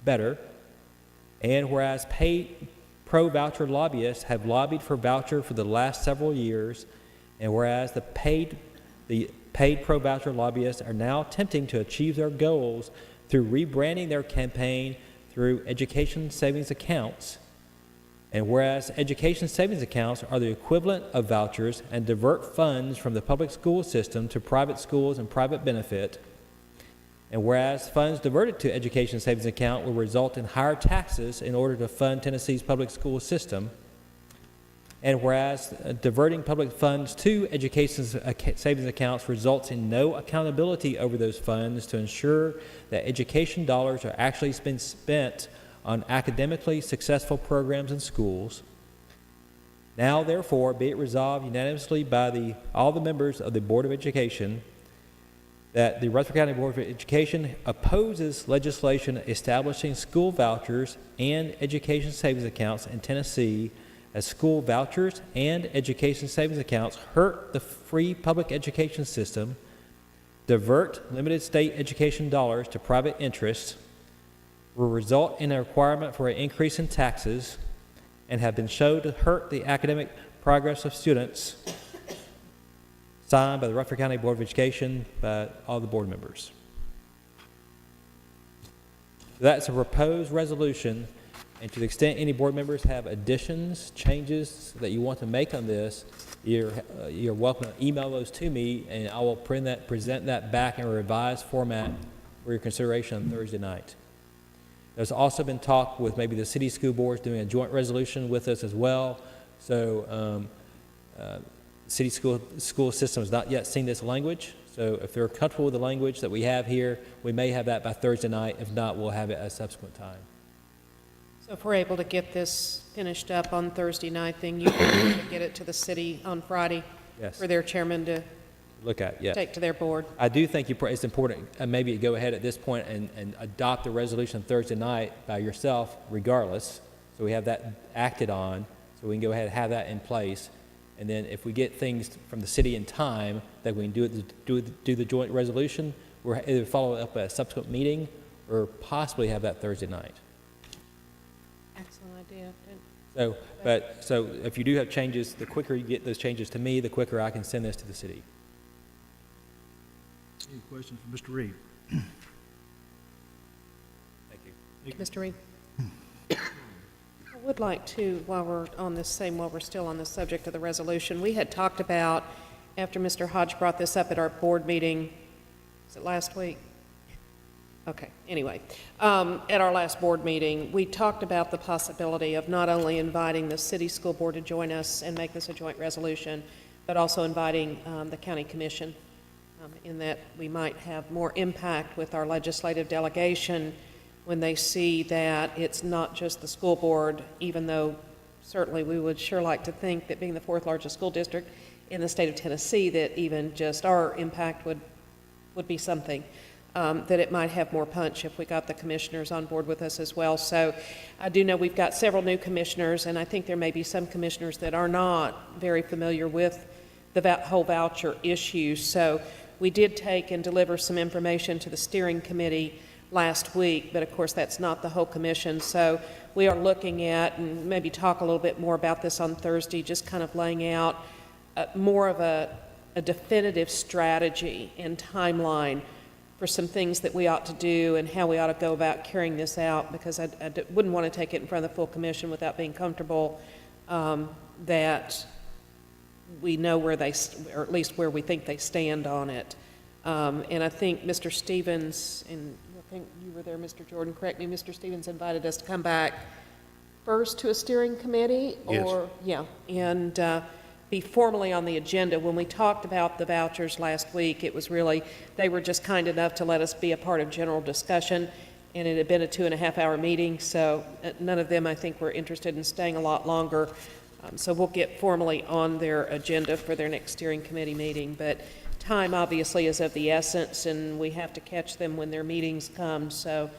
better, and whereas paid pro-voucher lobbyists have lobbied for voucher for the last several years, and whereas the paid pro-voucher lobbyists are now attempting to achieve their goals through rebranding their campaign through education savings accounts, and whereas education savings accounts are the equivalent of vouchers and divert funds from the public school system to private schools and private benefit, and whereas funds diverted to education savings account will result in higher taxes in order to fund Tennessee's public school system, and whereas diverting public funds to education savings accounts results in no accountability over those funds to ensure that education dollars are actually being spent on academically successful programs in schools. Now, therefore, be it resolved unanimously by all the members of the Board of Education that the Rutherford County Board of Education opposes legislation establishing school vouchers and education savings accounts in Tennessee, as school vouchers and education savings accounts hurt the free public education system, divert limited state education dollars to private interests, will result in a requirement for an increase in taxes, and have been shown to hurt the academic progress of students, signed by the Rutherford County Board of Education by all the board members. That's a proposed resolution, and to the extent any board members have additions, changes that you want to make on this, you're welcome to email those to me, and I will present that back in a revised format for your consideration on Thursday night. There's also been talk with maybe the city school boards doing a joint resolution with us as well. So city school system has not yet seen this language. So if they're comfortable with the language that we have here, we may have that by Thursday night. If not, we'll have it at a subsequent time. So if we're able to get this finished up on Thursday night, then you can get it to the city on Friday Yes. for their chairman to Look at, yeah. take to their board. I do think it's important, maybe you go ahead at this point and adopt the resolution Thursday night by yourself regardless, so we have that acted on, so we can go ahead and have that in place. And then if we get things from the city in time, that we can do the joint resolution, or either follow up at a subsequent meeting, or possibly have that Thursday night. Excellent idea. So if you do have changes, the quicker you get those changes to me, the quicker I can send this to the city. Any questions for Mr. Reed? Thank you. Mr. Reed? I would like to, while we're still on the subject of the resolution, we had talked about, after Mr. Hodge brought this up at our board meeting, was it last week? Okay, anyway, at our last board meeting, we talked about the possibility of not only inviting the city school board to join us and make this a joint resolution, but also inviting the county commission, in that we might have more impact with our legislative delegation when they see that it's not just the school board, even though certainly we would sure like to think that being the fourth largest school district in the state of Tennessee, that even just our impact would be something, that it might have more punch if we got the commissioners on board with us as well. So I do know we've got several new commissioners, and I think there may be some commissioners that are not very familiar with the whole voucher issue. So we did take and deliver some information to the steering committee last week, but of course that's not the whole commission. So we are looking at, and maybe talk a little bit more about this on Thursday, just kind of laying out more of a definitive strategy and timeline for some things that we ought to do and how we ought to go about carrying this out, because I wouldn't want to take it in front of the full commission without being comfortable that we know where they, or at least where we think they stand on it. And I think Mr. Stevens, and I think you were there, Mr. Jordan, correct me, Mr. Stevens invited us to come back first to a steering committee? Or, yes. Yeah, and be formally on the agenda. When we talked about the vouchers last week, it was really, they were just kind enough to let us be a part of general discussion, and it had been a 2.5-hour meeting, so none of them, I think, were interested in staying a lot longer. So we'll get formally on their agenda for their next steering committee meeting, but time obviously is of the essence, and we have to catch them when their meetings come, so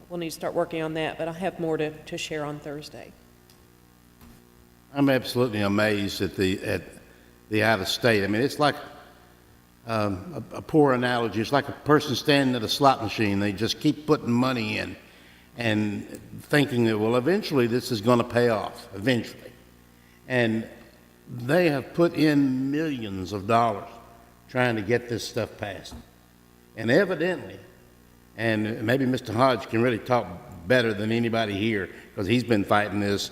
we'll need to start working on that, but I'll have more to share on Thursday. I'm absolutely amazed at the out-of-state. I mean, it's like a poor analogy. It's like a person standing at a slot machine. They just keep putting money in and thinking that, well, eventually this is going to pay off, eventually. And they have put in millions of dollars trying to get this stuff passed. And evidently, and maybe Mr. Hodge can really talk better than anybody here, because he's been fighting this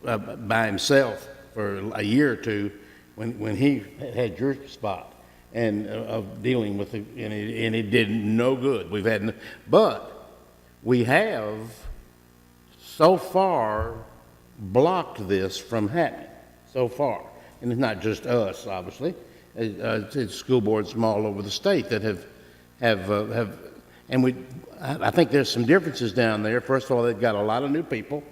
by himself for a year or two when he had your spot and of dealing with it, and it did no good. But we have so far blocked this from happening so far, and it's not just us, obviously. It's school boards from all over the state that have, and I think there's some differences down there. First of all, they've got a lot of new people.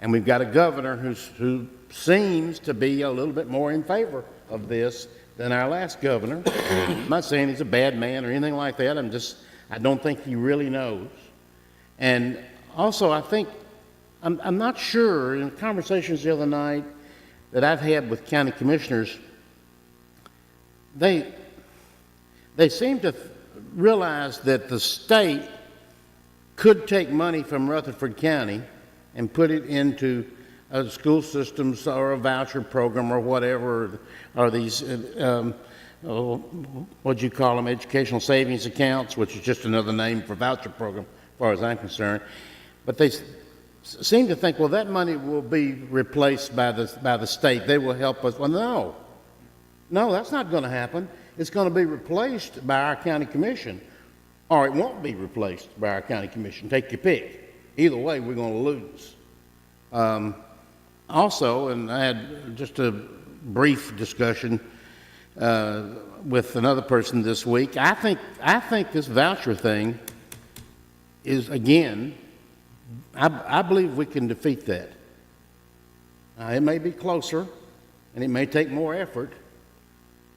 And we've got a governor who seems to be a little bit more in favor of this than our last governor. I'm not saying he's a bad man or anything like that. I don't think he really knows. And also, I think, I'm not sure, in conversations the other night that I've had with county commissioners, they seem to realize that the state could take money from Rutherford County and put it into school systems or a voucher program or whatever, or these, what'd you call them, educational savings accounts, which is just another name for voucher program, as far as I'm concerned. But they seem to think, well, that money will be replaced by the state. They will help us. Well, no, that's not going to happen. It's going to be replaced by our county commission, or it won't be replaced by our county commission. Take your pick. Either way, we're going to lose. Also, and I had just a brief discussion with another person this week. I think this voucher thing is, again, I believe we can defeat that. It may be closer, and it may take more effort,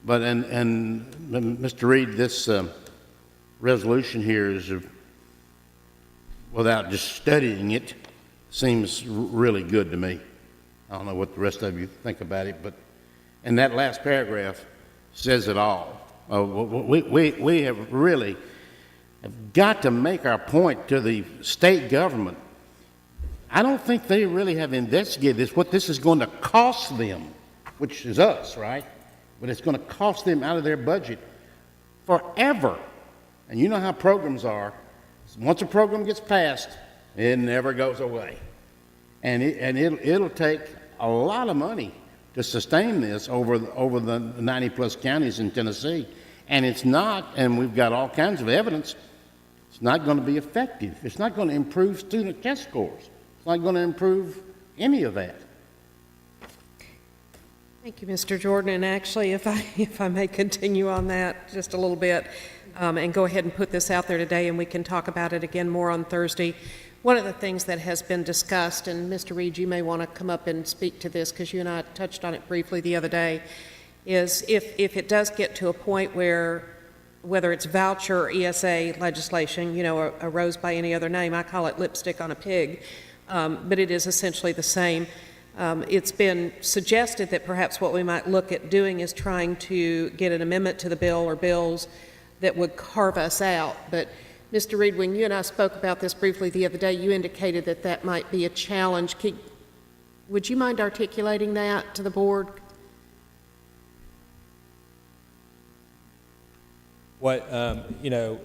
but and Mr. Reed, this resolution here is, without just studying it, seems really good to me. I don't know what the rest of you think about it, but, and that last paragraph says it all. We have really got to make our point to the state government. I don't think they really have investigated this, what this is going to cost them, which is us, right? But it's going to cost them out of their budget forever. And you know how programs are. Once a program gets passed, it never goes away. And it'll take a lot of money to sustain this over the 90-plus counties in Tennessee. And it's not, and we've got all kinds of evidence, it's not going to be effective. It's not going to improve student test scores. It's not going to improve any of that. Thank you, Mr. Jordan. And actually, if I may continue on that just a little bit, and go ahead and put this out there today, and we can talk about it again more on Thursday. one of the things that has been discussed, and Mr. Reed, you may want to come up and speak to this because you and I touched on it briefly the other day, is if it does get to a point where, whether it's voucher or ESA legislation, you know, a rose by any other name, I call it lipstick on a pig, but it is essentially the same. It's been suggested that perhaps what we might look at doing is trying to get an amendment to the bill or bills that would carve us out. But Mr. Reed, when you and I spoke about this briefly the other day, you indicated that that might be a challenge. Would you mind articulating that to the board? What, you know,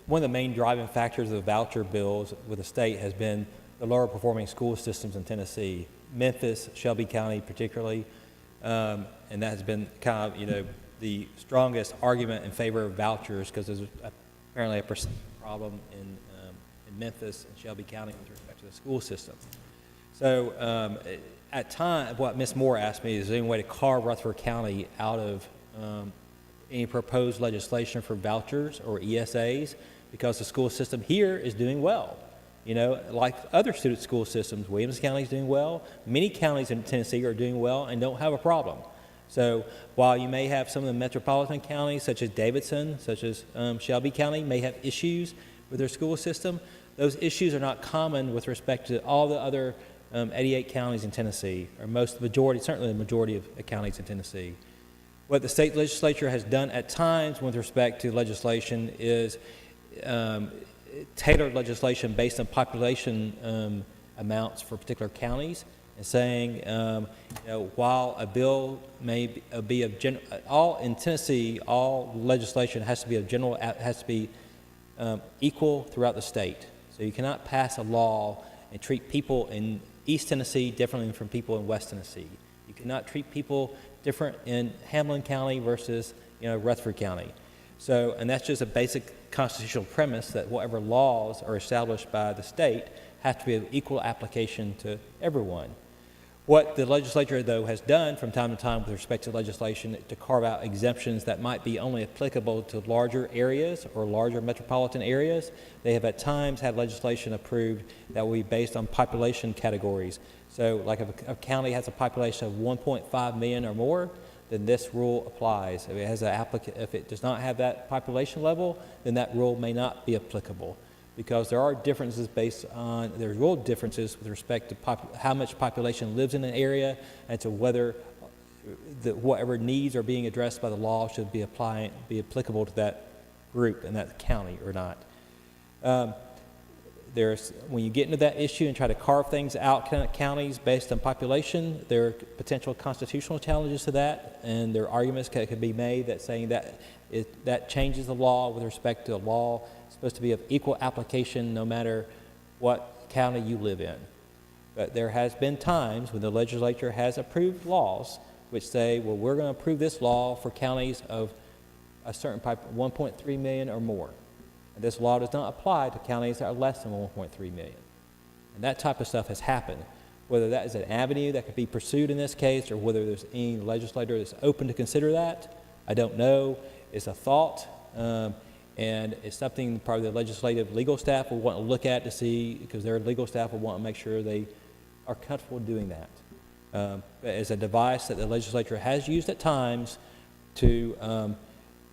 one of the main driving factors of the voucher bills with the state has been the lower performing school systems in Tennessee, Memphis, Shelby County particularly, and that has been kind of, you know, the strongest argument in favor of vouchers because there's apparently a problem in Memphis and Shelby County with respect to the school system. So at time, what Ms. Moore asked me is there any way to carve Rutherford County out of any proposed legislation for vouchers or ESAs because the school system here is doing well. You know, like other student school systems, Williams County is doing well. Many counties in Tennessee are doing well and don't have a problem. So while you may have some of the metropolitan counties, such as Davidson, such as Shelby County, may have issues with their school system, those issues are not common with respect to all the other 88 counties in Tennessee, or certainly the majority of counties in Tennessee. What the state legislature has done at times with respect to legislation is tailored legislation based on population amounts for particular counties, and saying, you know, while a bill may be of in Tennessee, all legislation has to be equal throughout the state. So you cannot pass a law and treat people in East Tennessee differently from people in West Tennessee. You cannot treat people different in Hamlin County versus, you know, Rutherford County. So, and that's just a basic constitutional premise that whatever laws are established by the state have to be of equal application to everyone. What the legislature, though, has done from time to time with respect to legislation to carve out exemptions that might be only applicable to larger areas or larger metropolitan areas, they have at times had legislation approved that will be based on population categories. So like if a county has a population of 1.5 million or more, then this rule applies. If it has if it does not have that population level, then that rule may not be applicable, because there are differences there's real differences with respect to how much population lives in an area and to whether whatever needs are being addressed by the law should be applicable to that group and that county or not. When you get into that issue and try to carve things out counties based on population, there are potential constitutional challenges to that, and there are arguments that could be made that saying that changes the law with respect to a law supposed to be of equal application no matter what county you live in. But there has been times when the legislature has approved laws which say, well, we're going to approve this law for counties of a certain 1.3 million or more. And this law does not apply to counties that are less than 1.3 million. And that type of stuff has happened. Whether that is an avenue that could be pursued in this case or whether there's any legislator that's open to consider that, I don't know. It's a thought. And it's something probably the legislative legal staff will want to look at to see, because their legal staff will want to make sure they are comfortable doing that. As a device that the legislature has used at times to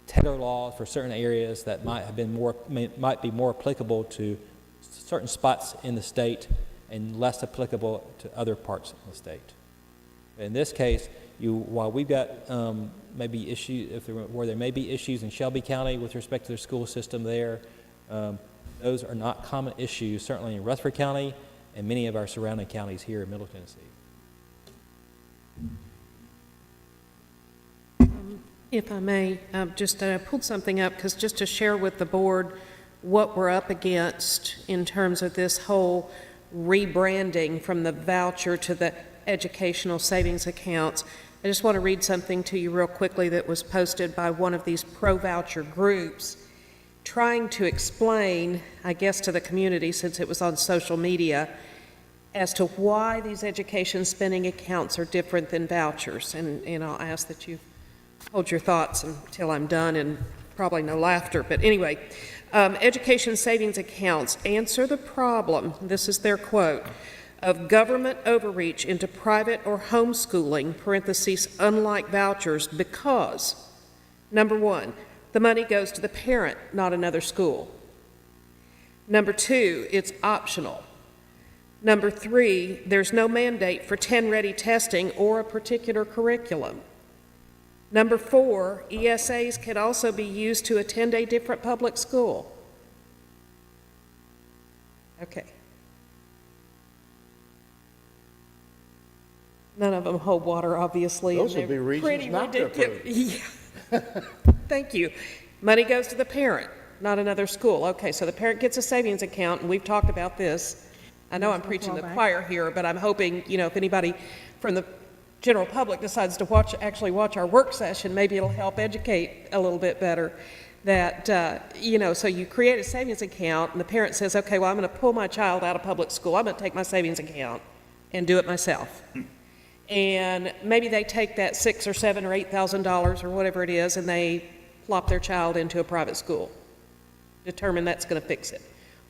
tailor laws for certain areas that might be more applicable to certain spots in the state and less applicable to other parts of the state. In this case, while we've got maybe issues, where there may be issues in Shelby County with respect to their school system there, those are not common issues, certainly in Rutherford County and many of our surrounding counties here in Middle Tennessee. If I may, just pulled something up, because just to share with the board what we're up against in terms of this whole rebranding from the voucher to the educational savings accounts. I just want to read something to you real quickly that was posted by one of these pro-voucher groups, trying to explain, I guess, to the community, since it was on social media, as to why these education spending accounts are different than vouchers. And I'll ask that you hold your thoughts until I'm done, and probably no laughter, but anyway. Education savings accounts answer the problem, this is their quote, of government overreach into private or homeschooling, parentheses, unlike vouchers, because, number one, the money goes to the parent, not another school. Number two, it's optional. Number three, there's no mandate for 10-ready testing or a particular curriculum. Number four, ESAs can also be used to attend a different public school. Okay. None of them hold water, obviously. Those and would be they're reasons pretty not to ridiculous. Yeah. Thank you. Money goes to the parent, not another school. Okay, so the parent gets a savings account, and we've talked about this. I know I'm preaching to the choir here, but I'm hoping, if anybody from the general public decides to actually watch our work session, maybe it'll help educate a little bit better that, so you create a savings account and the parent says, okay, well, I'm going to pull my child out of public school. I'm going to take my savings account and do it myself. And maybe they take that $6,000 or $7,000 or $8,000 or whatever it is and they plop their child into a private school, determine that's going to fix it.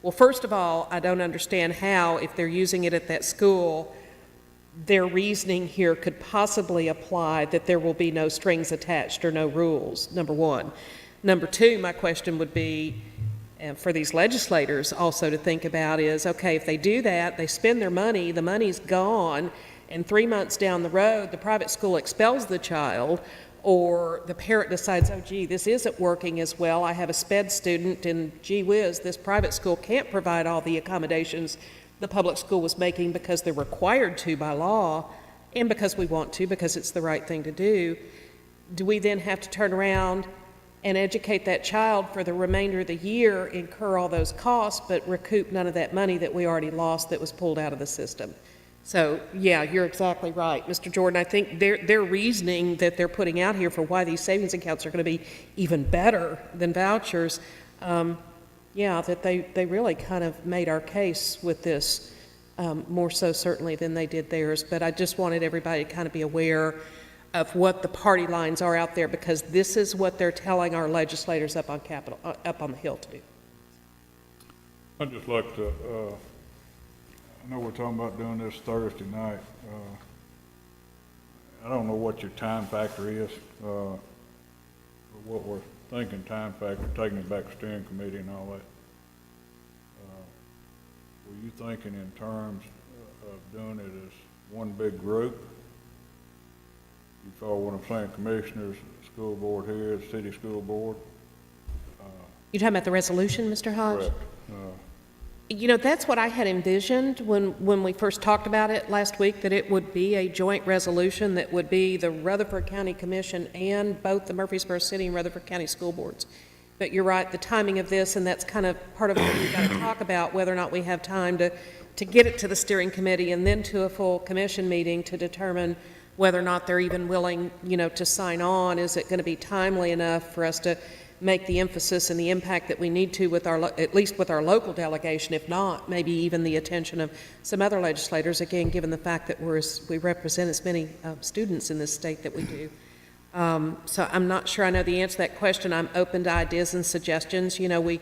Well, first of all, I don't understand how, if they're using it at that school, their reasoning here could possibly apply that there will be no strings attached or no rules, number one. Number two, my question would be, and for these legislators also to think about is, okay, if they do that, they spend their money, the money's gone, and 3 months down the road, the private school expels the child, or the parent decides, oh, gee, this isn't working as well. I have a SPED student, and gee whiz, this private school can't provide all the accommodations the public school was making because they're required to by law, and because we want to, because it's the right thing to do. Do we then have to turn around and educate that child for the remainder of the year, incur all those costs, but recoup none of that money that we already lost that was pulled out of the system? So, yeah, you're exactly right, Mr. Jordan. I think their reasoning that they're putting out here for why these savings accounts are going to be even better than vouchers, that they really kind of made our case with this, more so certainly than they did theirs. But I just wanted everybody to kind of be aware of what the party lines are out there, because this is what they're telling our legislators up on the Hill to do. I'd just like to, I know we're talking about doing this Thursday night. I don't know what your time factor is, or what we're thinking time factor, taking it back to steering committee and all that. Were you thinking in terms of doing it as one big group? You follow what I'm saying, commissioners, school board here, city school board? You talking about the resolution, Mr. Hodge? Correct. That's what I had envisioned when we first talked about it last week, that it would be a joint resolution that would be the Rutherford County Commission and both the Murfreesboro City and Rutherford County School Boards. But you're right, the timing of this, and that's kind of part of what we've got to talk about, whether or not we have time to get it to the steering committee and then to a full commission meeting to determine whether or not they're even willing, to sign on. Is it going to be timely enough for us to make the emphasis and the impact that we need to with at least with our local delegation, if not, maybe even the attention of some other legislators, again, given the fact that we represent as many students in this state that we do. So I'm not sure I know the answer to that question. I'm open to ideas and suggestions. We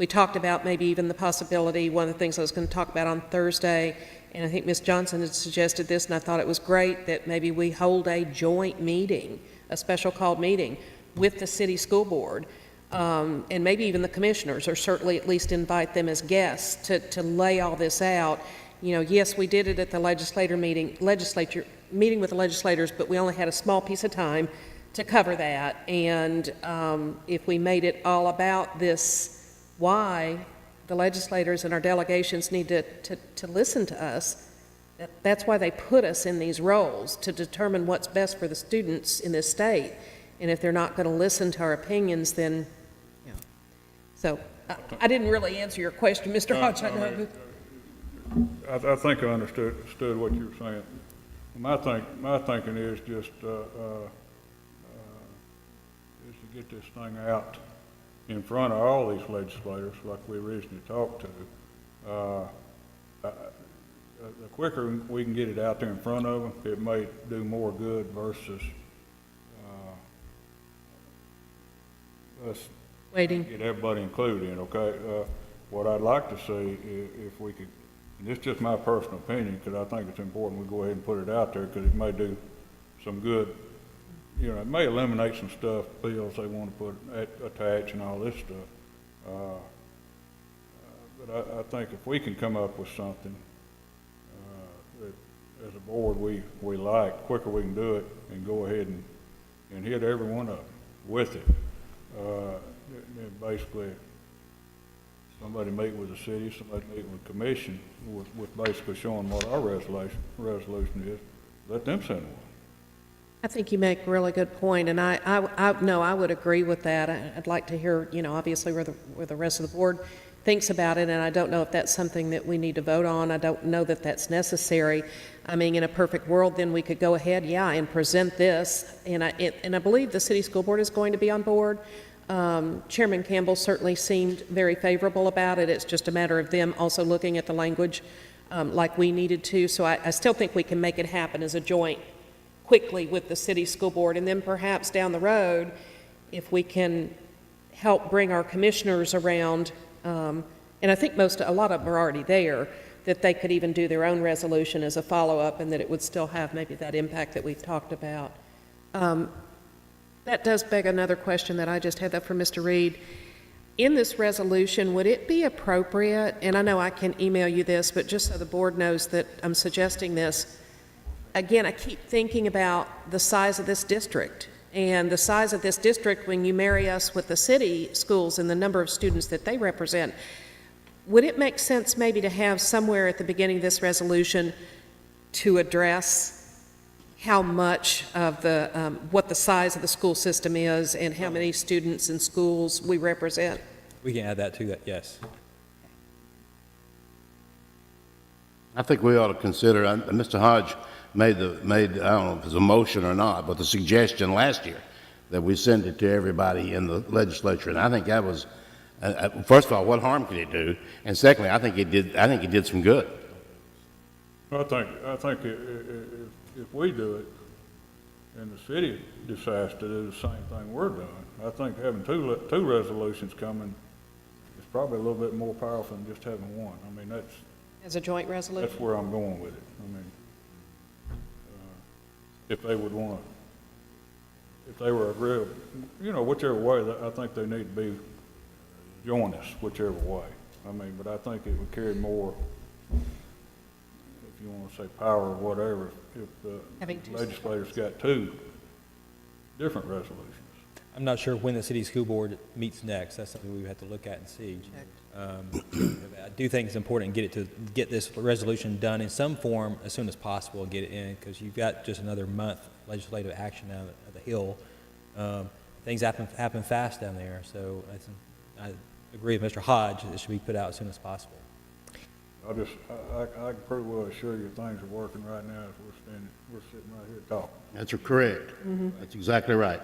talked about maybe even the possibility, one of the things I was going to talk about on Thursday, and I think Ms. Johnson had suggested this, and I thought it was great, that maybe we hold a joint meeting, a special called meeting with the city school board, and maybe even the commissioners, or certainly at least invite them as guests to lay all this out. Yes, we did it at the legislature meeting with the legislators, but we only had a small piece of time to cover that. And if we made it all about this, why the legislators and our delegations need to listen to us, that's why they put us in these roles, to determine what's best for the students in this state. And if they're not going to listen to our opinions, then, So I didn't really answer your question, Mr. Hodge. I think I understood what you were saying. My thinking is just is to get this thing out in front of all these legislators, like we originally talked to. The quicker we can get it out there in front of them, it may do more good versus us Waiting. Get everybody included in, okay? What I'd like to see, if we could, and this is just my personal opinion, because I think it's important we go ahead and put it out there, because it may do some good, you know, it may eliminate some stuff, bills they want to put, attach and all this stuff. But I think if we can come up with something, that as a board we like, quicker we can do it and go ahead and hit every one of them with it. Then basically, somebody meet with the city, somebody meet with the commission, with basically showing what our resolution is, let them send one. I think you make a really good point, and I would agree with that. I'd like to hear, you know, obviously where the rest of the board thinks about it, and I don't know if that's something that we need to vote on. I don't know that that's necessary. I mean, in a perfect world, then we could go ahead, and present this, and I believe the city school board is going to be on board. Chairman Campbell certainly seemed very favorable about it. It's just a matter of them also looking at the language like we needed to. So I still think we can make it happen as a joint quickly with the city school board, and then perhaps down the road, if we can help bring our commissioners around, and I think a lot of them are already there, that they could even do their own resolution as a follow-up, and that it would still have maybe that impact that we've talked about. That does beg another question that I just had up for Mr. Reed. In this resolution, would it be appropriate, and I know I can email you this, but just so the board knows that I'm suggesting this, again, I keep thinking about the size of this district, and the size of this district when you marry us with the city schools and the number of students that they represent. Would it make sense maybe to have somewhere at the beginning of this resolution to address how much of the, what the size of the school system is and how many students and schools we represent? We can add that to that, yes. I think we ought to consider, Mr. Hodge made, I don't know if it's a motion or not, but the suggestion last year that we send it to everybody in the legislature, and I think that was, first of all, what harm could it do? And secondly, I think it did some good. I think if we do it, and the city decides to do the same thing we're doing, I think having two resolutions coming is probably a little bit more powerful than just having one. I mean, As a joint resolution? that's where I'm going with it. I mean, if they would want to, if they were agreeable, you know, whichever way, I think they need to be join us, whichever way. I mean, but I think it would carry more, if you want to say power or whatever, if the legislators got two different resolutions. I'm not sure when the city school board meets next. That's something we would have to look at and see. I do think it's important to get this resolution done in some form as soon as possible and get it in, because you've got just another month legislative action out of the Hill. Things happen fast down there, so I agree with Mr. Hodge that it should be put out as soon as possible. I can pretty well assure you things are working right now as we're sitting right here talking. That's correct. That's exactly right.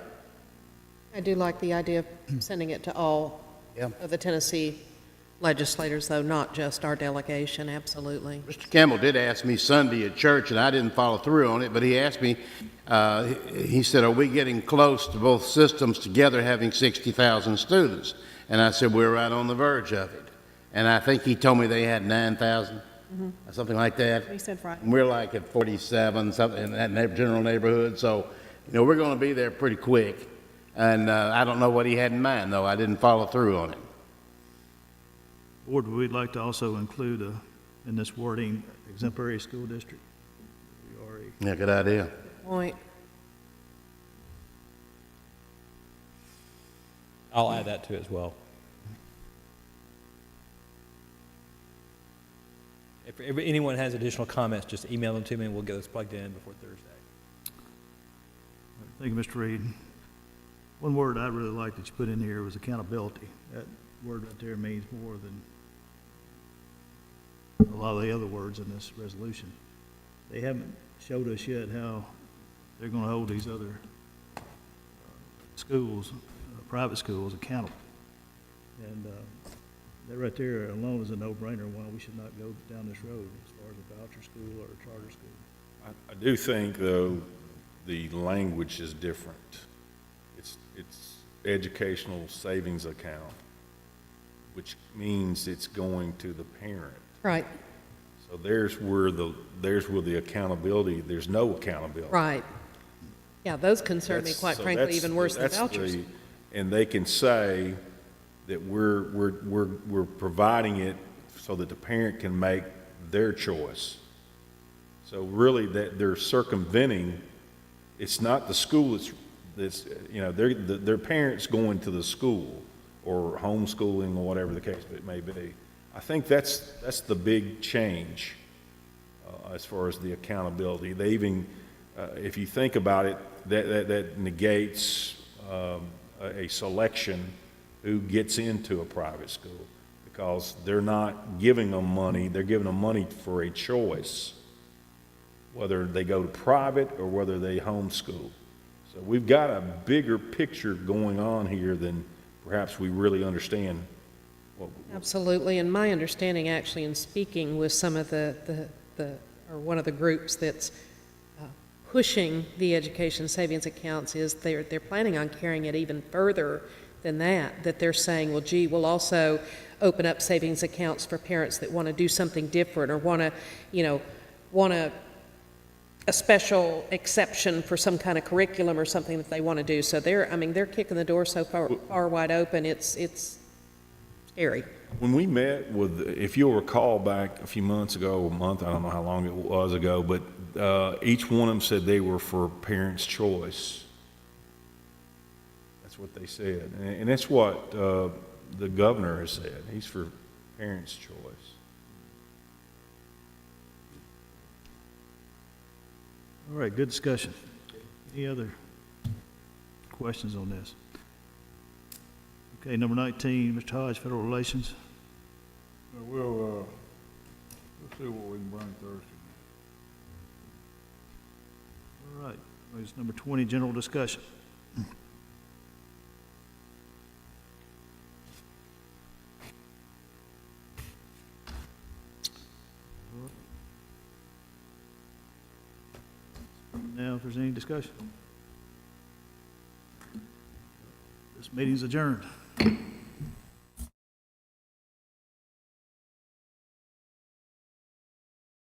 I do like the idea of sending it to all of the Tennessee legislators, though, not just our delegation, absolutely. Mr. Campbell did ask me Sunday at church, and I didn't follow through on it, but he asked me, he said, are we getting close to both systems together having 60,000 students? And I said, we're right on the verge of it. And I think he told me they had 9,000, something like that. He said Friday. And we're like at 47, something in that general neighborhood. So, you know, we're going to be there pretty quick. And I don't know what he had in mind, though. I didn't follow through on it. Board, we'd like to also include in this wording, exemplary school district. We already. Yeah, good idea. Point. I'll add that to it as well. If anyone has additional comments, just email them to me and we'll get those plugged in before Thursday. Thank you, Mr. Reed. One word I really liked that you put in here was accountability. That word right there means more than a lot of the other words in this resolution. They haven't showed us yet how they're going to hold these other schools, private schools, accountable. And that right there alone is a no-brainer why we should not go down this road as far as a voucher school or a charter school. I do think, though, the language is different. educational savings account, which means it's going to the parent. Right, So there's where the accountability, there's no accountability. right. Yeah, those concern me, That's- quite so frankly, that's even worse than that's vouchers. And they can say that we're providing it so that the parent can make their choice. So really, that they're circumventing, it's not the school that's, you know, their parents going to the school or homeschooling or whatever the case may be. I think that's the big change as far as the accountability. They even, if you think about it, that negates a selection who gets into a private school, because they're not giving them money, they're giving them money for a choice, whether they go to private or whether they homeschool. So we've got a bigger picture going on here than perhaps we really understand. Absolutely, and my understanding, actually, in speaking with some of or one of the groups that's pushing the education savings accounts, is they're planning on carrying it even further than that they're saying, well, gee, we'll also open up savings accounts for parents that want to do something different, or want a special exception for some kind of curriculum or something that they want to do. So they're kicking the door so far wide open, it's scary. When we met with, if you'll recall back a few months ago, a month, I don't know how long it was ago, but each one of them said they were for parents' choice. That's what they said. And that's what the governor has said. He's for parents' choice. All right, good discussion. Any other questions on this? Okay, number 19, Mr. Hodge, Federal Relations. We'll see what we can bring Thursday. All right, it's number 20, General Discussion. Now, if there's any discussion. This meeting's adjourned.